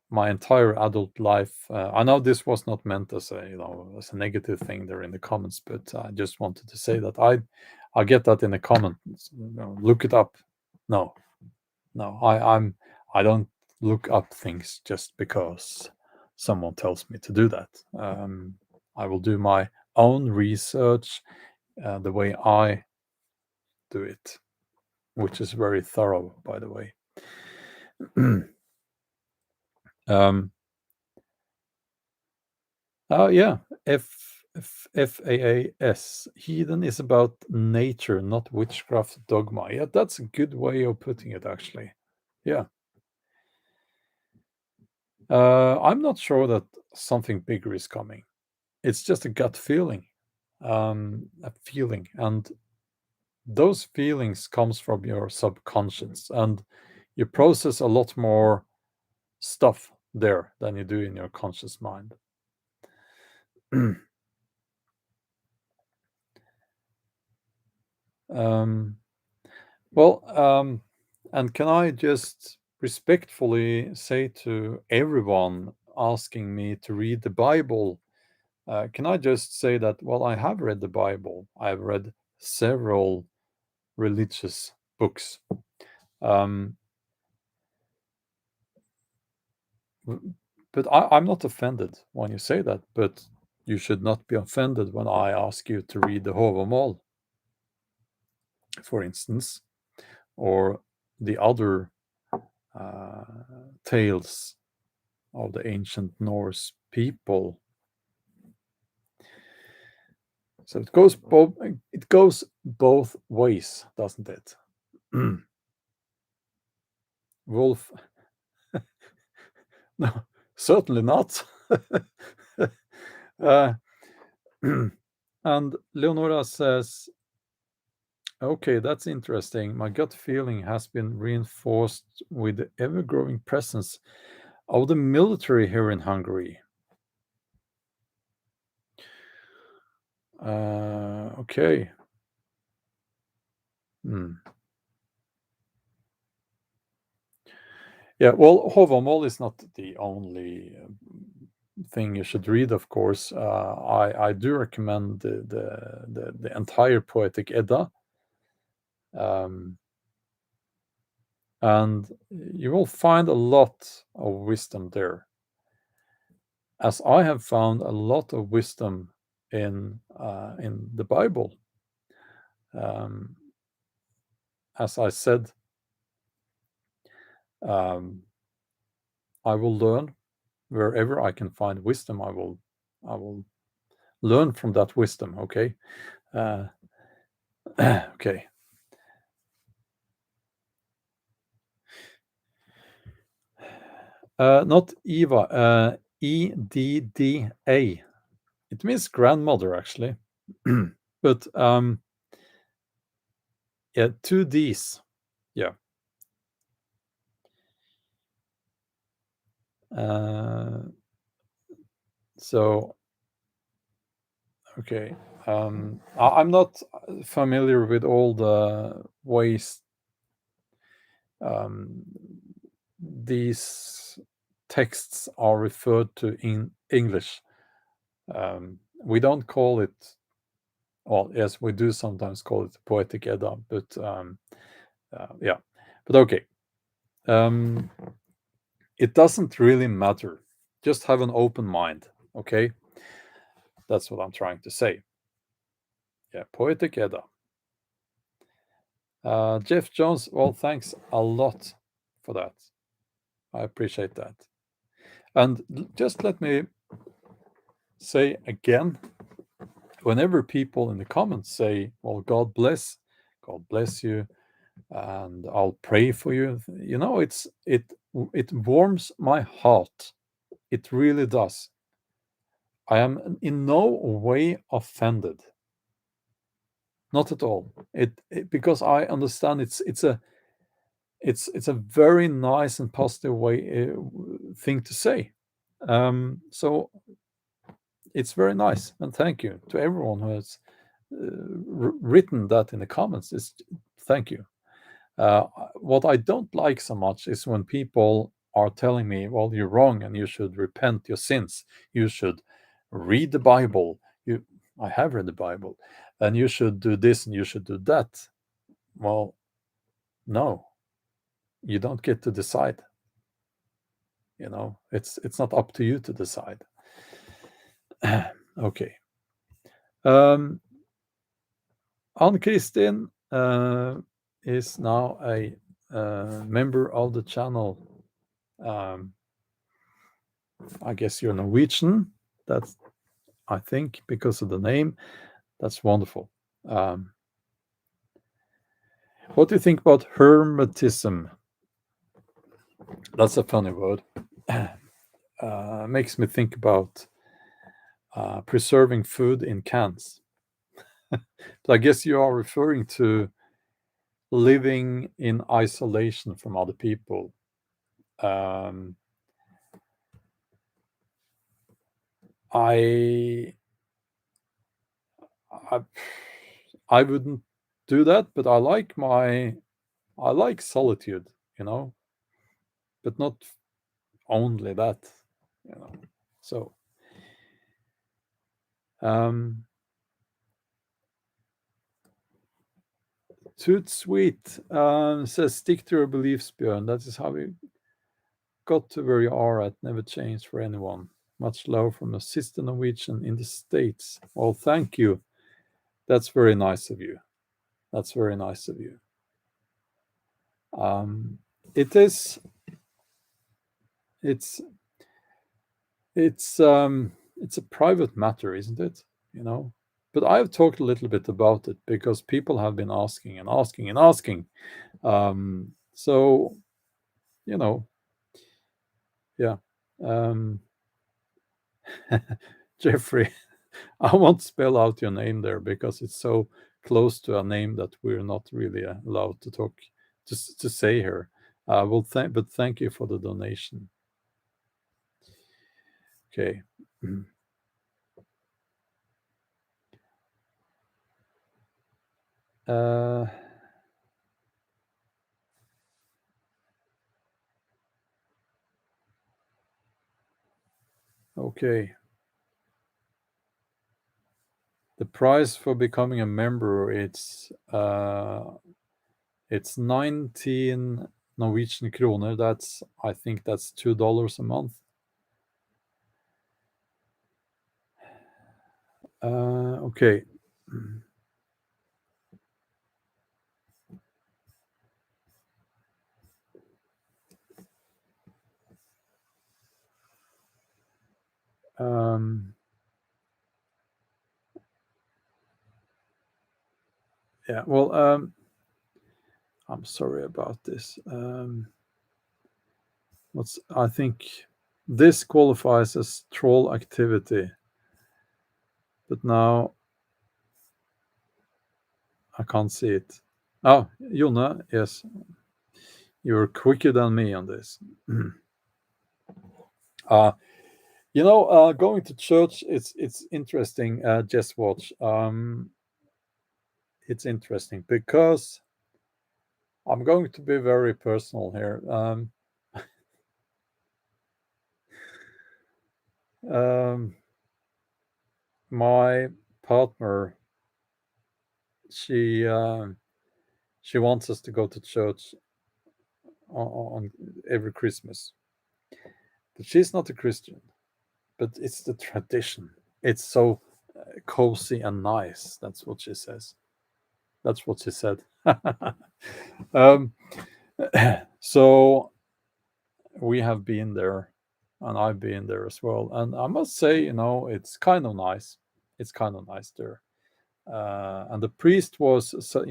my entire adult life, I know this was not meant as a negative thing there in the comments, but I just wanted to say that I get that in the comments. Look it up. No, no, I don't look up things just because someone tells me to do that. I will do my own research the way I do it, which is very thorough, by the way. um, oh yeah, FAAS. Heathen is about nature, not witchcraft dogma. Yeah, that's a good way of putting it, actually. Yeah. I'm not sure that something bigger is coming. It's just a gut feeling, a feeling, and those feelings comes from your subconscious, and you process a lot more stuff there than you do in your conscious mind. um, and can I just respectfully say to everyone asking me to read the Bible, can I just say that, well, I have read the Bible. I've read several religious books. Um, but I'm not offended when you say that, but you should not be offended when I ask you to read the Havamal, for instance, or the other uh, tales of the ancient Norse people. So it goes both ways, doesn't it? Wolf, no, certainly not. And Leonora says, okay, that's interesting. My gut feeling has been reinforced with the ever growing presence of the military here in Hungary. Okay. Hmm. Yeah, well, Havamål is not the only thing you should read, of course. I do recommend the entire Poetic Edda, um, and you will find a lot of wisdom there, as I have found a lot of wisdom in the Bible. Um, as I said, um, I will learn wherever I can find wisdom. I will learn from that wisdom. Okay. Uh, okay. Not Eva. EDDA. It means grandmother, actually. But yeah, two D's. Yeah. So okay. I'm not familiar with all the ways um, these texts are referred to in English. We don't call it, well, yes, we do sometimes call it Poetic Edda, but yeah. But okay. Um, it doesn't really matter. Just have an open mind, okay? That's what I'm trying to say. Yeah, Poetic Edda. Jeff Jones, well, thanks a lot for that. I appreciate that. And just let me say again, whenever people in the comments say, well, God bless you, and I'll pray for you, it warms my heart. It really does. I am in no way offended. Not at all. Because I understand it's a very nice and positive way thing to say. So it's very nice, and thank you to everyone who has written that in the comments. Thank you. What I don't like so much is when people are telling me, "Well, you're wrong, and you should repent your sins. You should read the Bible. I have read the Bible, and you should do this and you should do that." Well, no, you don't get to decide. It's not up to you to decide. Okay. Ann-Kristin is now a member of the channel. I guess you're Norwegian. That's, I think, because of the name. That's wonderful. What do you think about hermetism? That's a funny word. Makes me think about preserving food in cans. But I guess you are referring to living in isolation from other people. Um, I, I I wouldn't do that, but I like solitude, but not only that, you know. So um Toot Sweet says stick to your beliefs, Björn. That is how we got to where you are at. Never change for anyone. Much love from a sister Norwegian in the States. Well, thank you. That's very nice of you. That's very nice of you. Um, it is. It's. It's a private matter, isn't it? But I've talked a little bit about it because people have been asking and asking and asking. So, you know, yeah. Um, Jeffrey, I won't spell out your name there because it's so close to a name that we're not really allowed to talk to say here. Well, but thank you for the donation. Okay. Uh, okay. The price for becoming a member it's 19 Norwegian kroner. That's I think that's $2 a month. Okay. Um, yeah. Well, I'm sorry about this. What's I think this qualifies as troll activity, but now I can't see it. Oh, Jonna, yes, you're quicker than me on this. uh, going to church, it's interesting. Just watch. It's interesting because I'm going to be very personal here. Um, my partner, she she wants us to go to church on every Christmas, but she's not a Christian. But it's the tradition. It's so cozy and nice. That's what she says. That's what she said. um, so we have been there, and I've been there as well. And I must say, it's kind of nice. It's kind of nice there. And the priest was, so,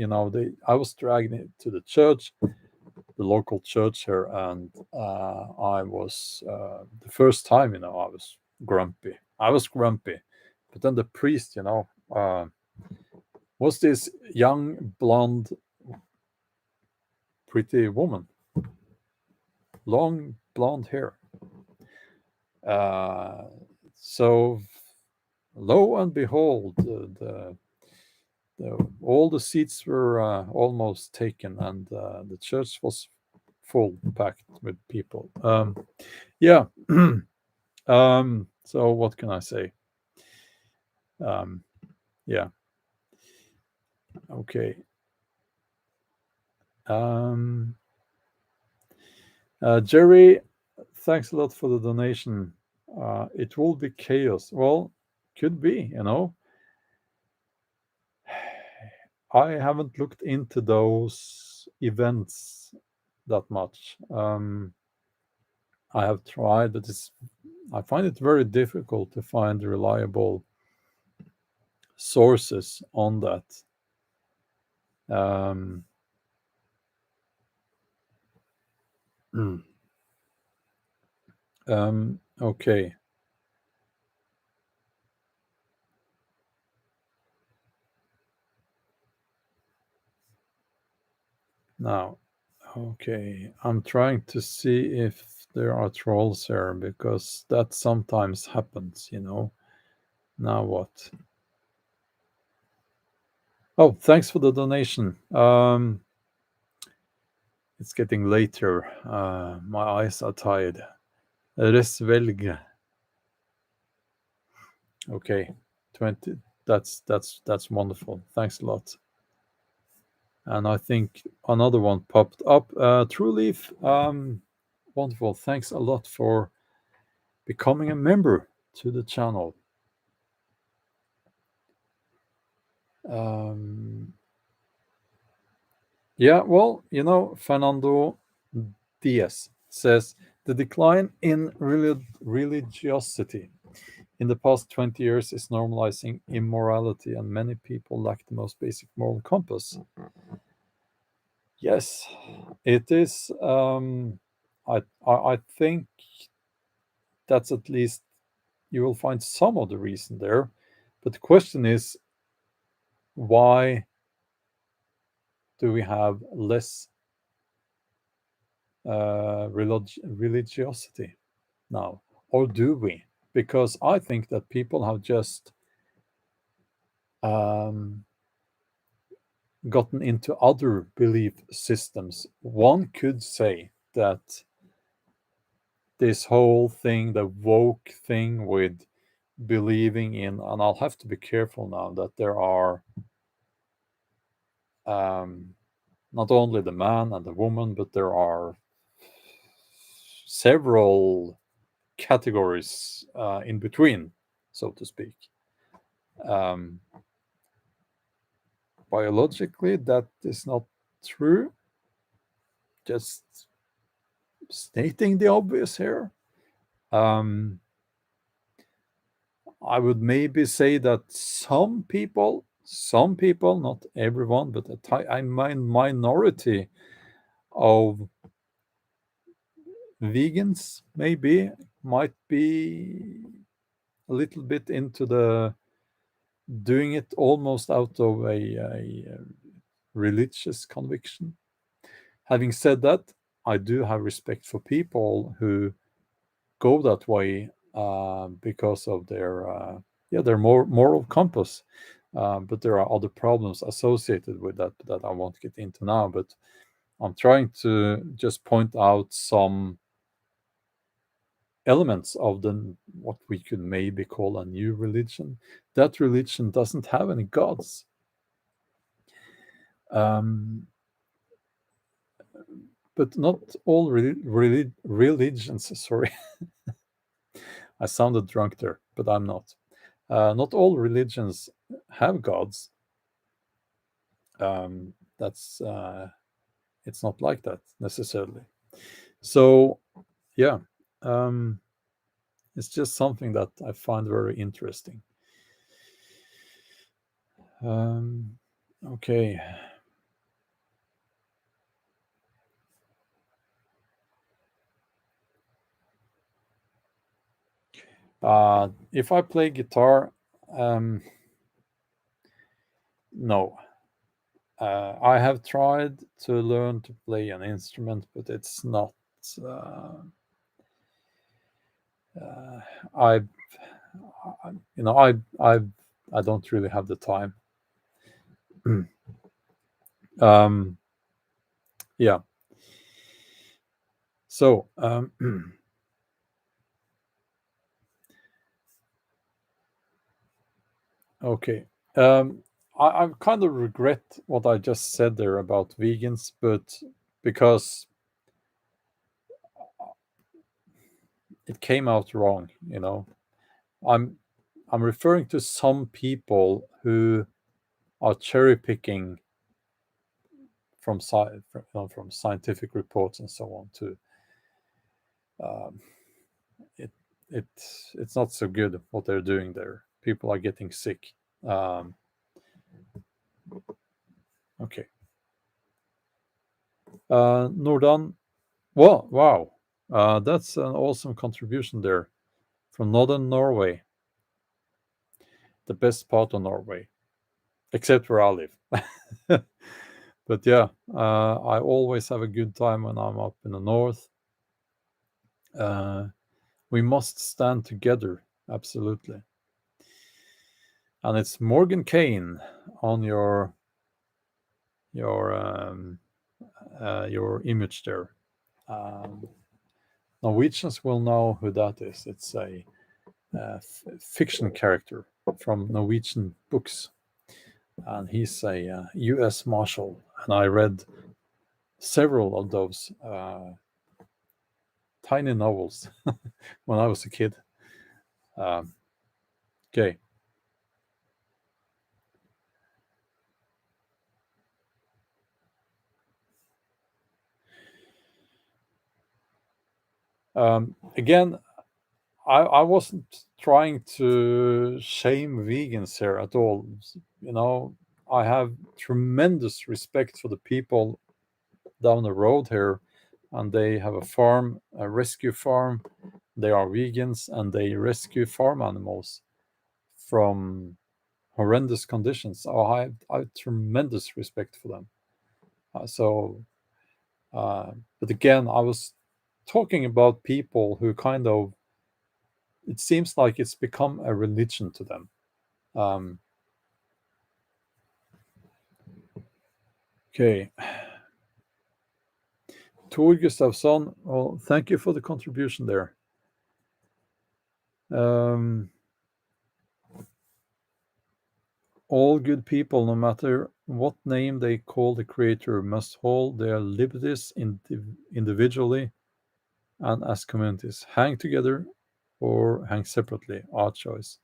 I was dragged to the church, the local church here, and I was the first time, I was grumpy. I was grumpy, but then the priest, was this young, blonde, pretty woman, long blonde hair. Uh, so lo and behold, all the seats were almost taken, and the church was full, packed with people. Yeah. So what can I say? Um, yeah. Okay. Um, Jerry, thanks a lot for the donation. It will be chaos. Well, could be. I haven't looked into those events that much. I have tried, but I find it very difficult to find reliable sources on that. Um, okay. Now, okay, I'm trying to see if there are trolls here because that sometimes happens. Now what? Oh, thanks for the donation. It's getting later. My eyes are tired. Resvelg. Okay, 20. That's wonderful. Thanks a lot. And I think another one popped up. True Leaf. Wonderful. Thanks a lot for becoming a member to the channel. Um, yeah, well, Fernando Diaz says the decline in religiosity in the past 20 years is normalizing immorality, and many people lack the most basic moral compass. Yes, it is. I think that's at least you will find some of the reason there. But the question is, why do we have less religiosity now? Or do we? Because I think that people have just um, gotten into other belief systems. One could say that this whole thing, the woke thing with believing in, and I'll have to be careful now that there are not only the man and the woman, but there are several categories in between, so to speak. Um, Biologically, that is not true. Just stating the obvious here. I would maybe say that some people, not everyone, but a minority of vegans maybe might be a little bit into the doing it almost out of a religious conviction. Having said that, I do have respect for people who go that way because of their more moral compass. But there are other problems associated with that that I won't get into now. But I'm trying to just point out some elements of the what we could maybe call a new religion. That religion doesn't have any gods. Um, but not all religions. Sorry, I sounded drunk there, but I'm not. Not all religions have gods. That's It's not like that necessarily. So yeah, um, it's just something that I find very interesting. Okay. If I play guitar, no. I have tried to learn to play an instrument, but it's not. Uh, uh, I, you know, I don't really have the time. um, yeah. So okay. I kind of regret what I just said there about vegans, but because it came out wrong, I'm I'm referring to some people who are cherry picking from scientific reports and so on to um, it it's not so good what they're doing there. People are getting sick. Um, okay, Nordan. Well, wow, that's an awesome contribution there from northern Norway, the best part of Norway, except where I live. But yeah, I always have a good time when I'm up in the north. Uh, we must stand together, absolutely. And it's Morgan Kane on your your image there. Um, Norwegians will know who that is. It's a fiction character from Norwegian books, and he's a U.S. Marshal. And I read several of those tiny novels when I was a kid. Um, okay. Again, I wasn't trying to shame vegans here at all. You know, I have tremendous respect for the people down the road here, and they have a farm, a rescue farm. They are vegans and they rescue farm animals from horrendous conditions. I have tremendous respect for them. But again, I was talking about people who kind of, it seems like it's become a religion to them. Okay. Tor Gustafsson, well, thank you for the contribution there. All good people, no matter what name they call the creator, must hold their liberties individually and as communities. Hang together or hang separately, our choice.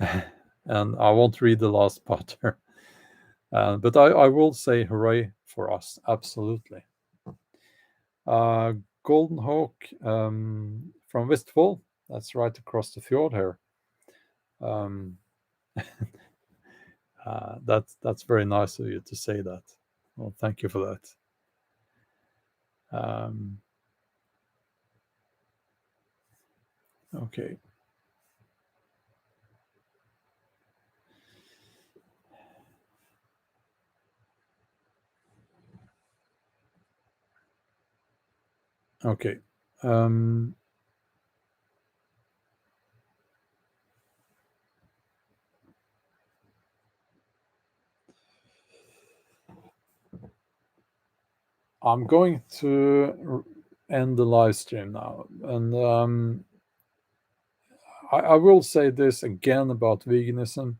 And I won't read the last part here. But I will say hooray for us, absolutely. Golden Hawk from Vestfold, that's right across the fjord here. That's very nice of you to say that. Well, thank you for that. Okay. Okay. I'm going to end the live stream now. And I will say this again about veganism.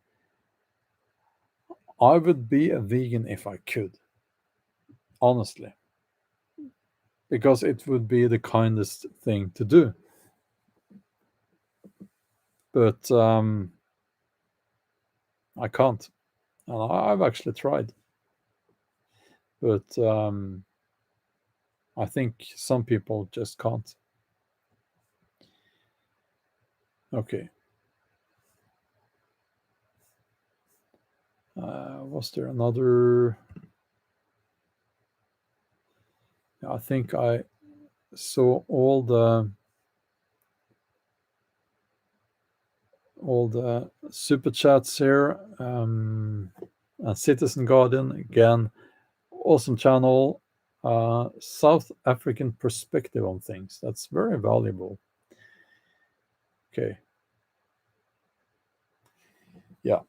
I would be a vegan if I could, honestly, because it would be the kindest thing to do. But I can't. And I've actually tried. But I think some people just can't. Okay. Was there another? I think I saw all the super chats here. Citizen Guardian again, awesome channel. South African perspective on things. That's very valuable. Okay. Yeah.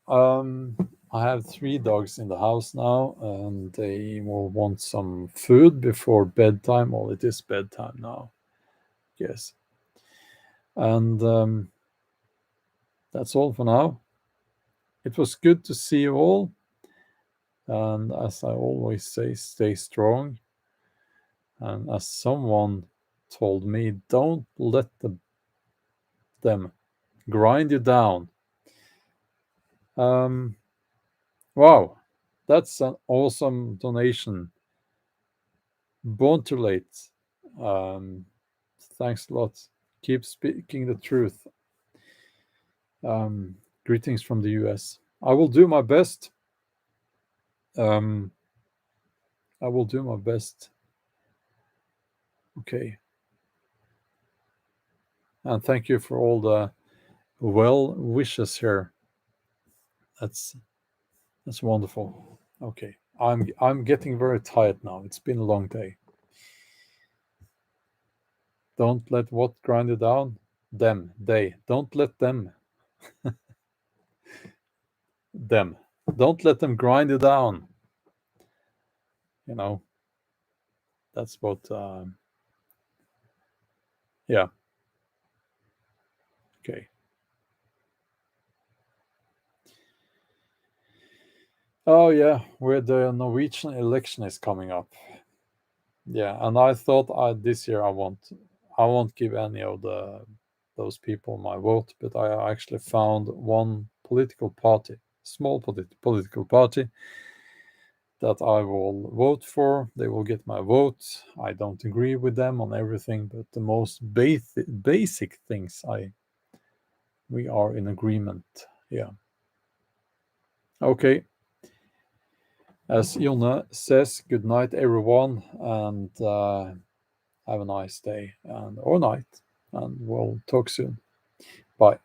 I have 3 dogs in the house now, and they will want some food before bedtime. Well, it is bedtime now. Yes. And that's all for now. It was good to see you all. And as I always say, stay strong. And as someone told me, don't let them grind you down. Wow, that's an awesome donation. Born too late. Thanks a lot. Keep speaking the truth. Greetings from the US. I will do my best. I will do my best. Okay. And thank you for all the well wishes here. That's wonderful. Okay. I'm getting very tired now. It's been a long day. Don't let what grind you down? They. Don't let them. Them. Don't let them grind you down. You know, that's what, yeah. Okay. Oh, yeah, where the Norwegian election is coming up. Yeah, and I thought this year I won't give any of those people my vote, but I actually found one political party, small political party, that I will vote for. They will get my vote. I don't agree with them on everything, but the most basic things we are in agreement. Yeah. Okay. As Jonna says, good night, everyone, and have a nice day or night, and we'll talk soon. Bye.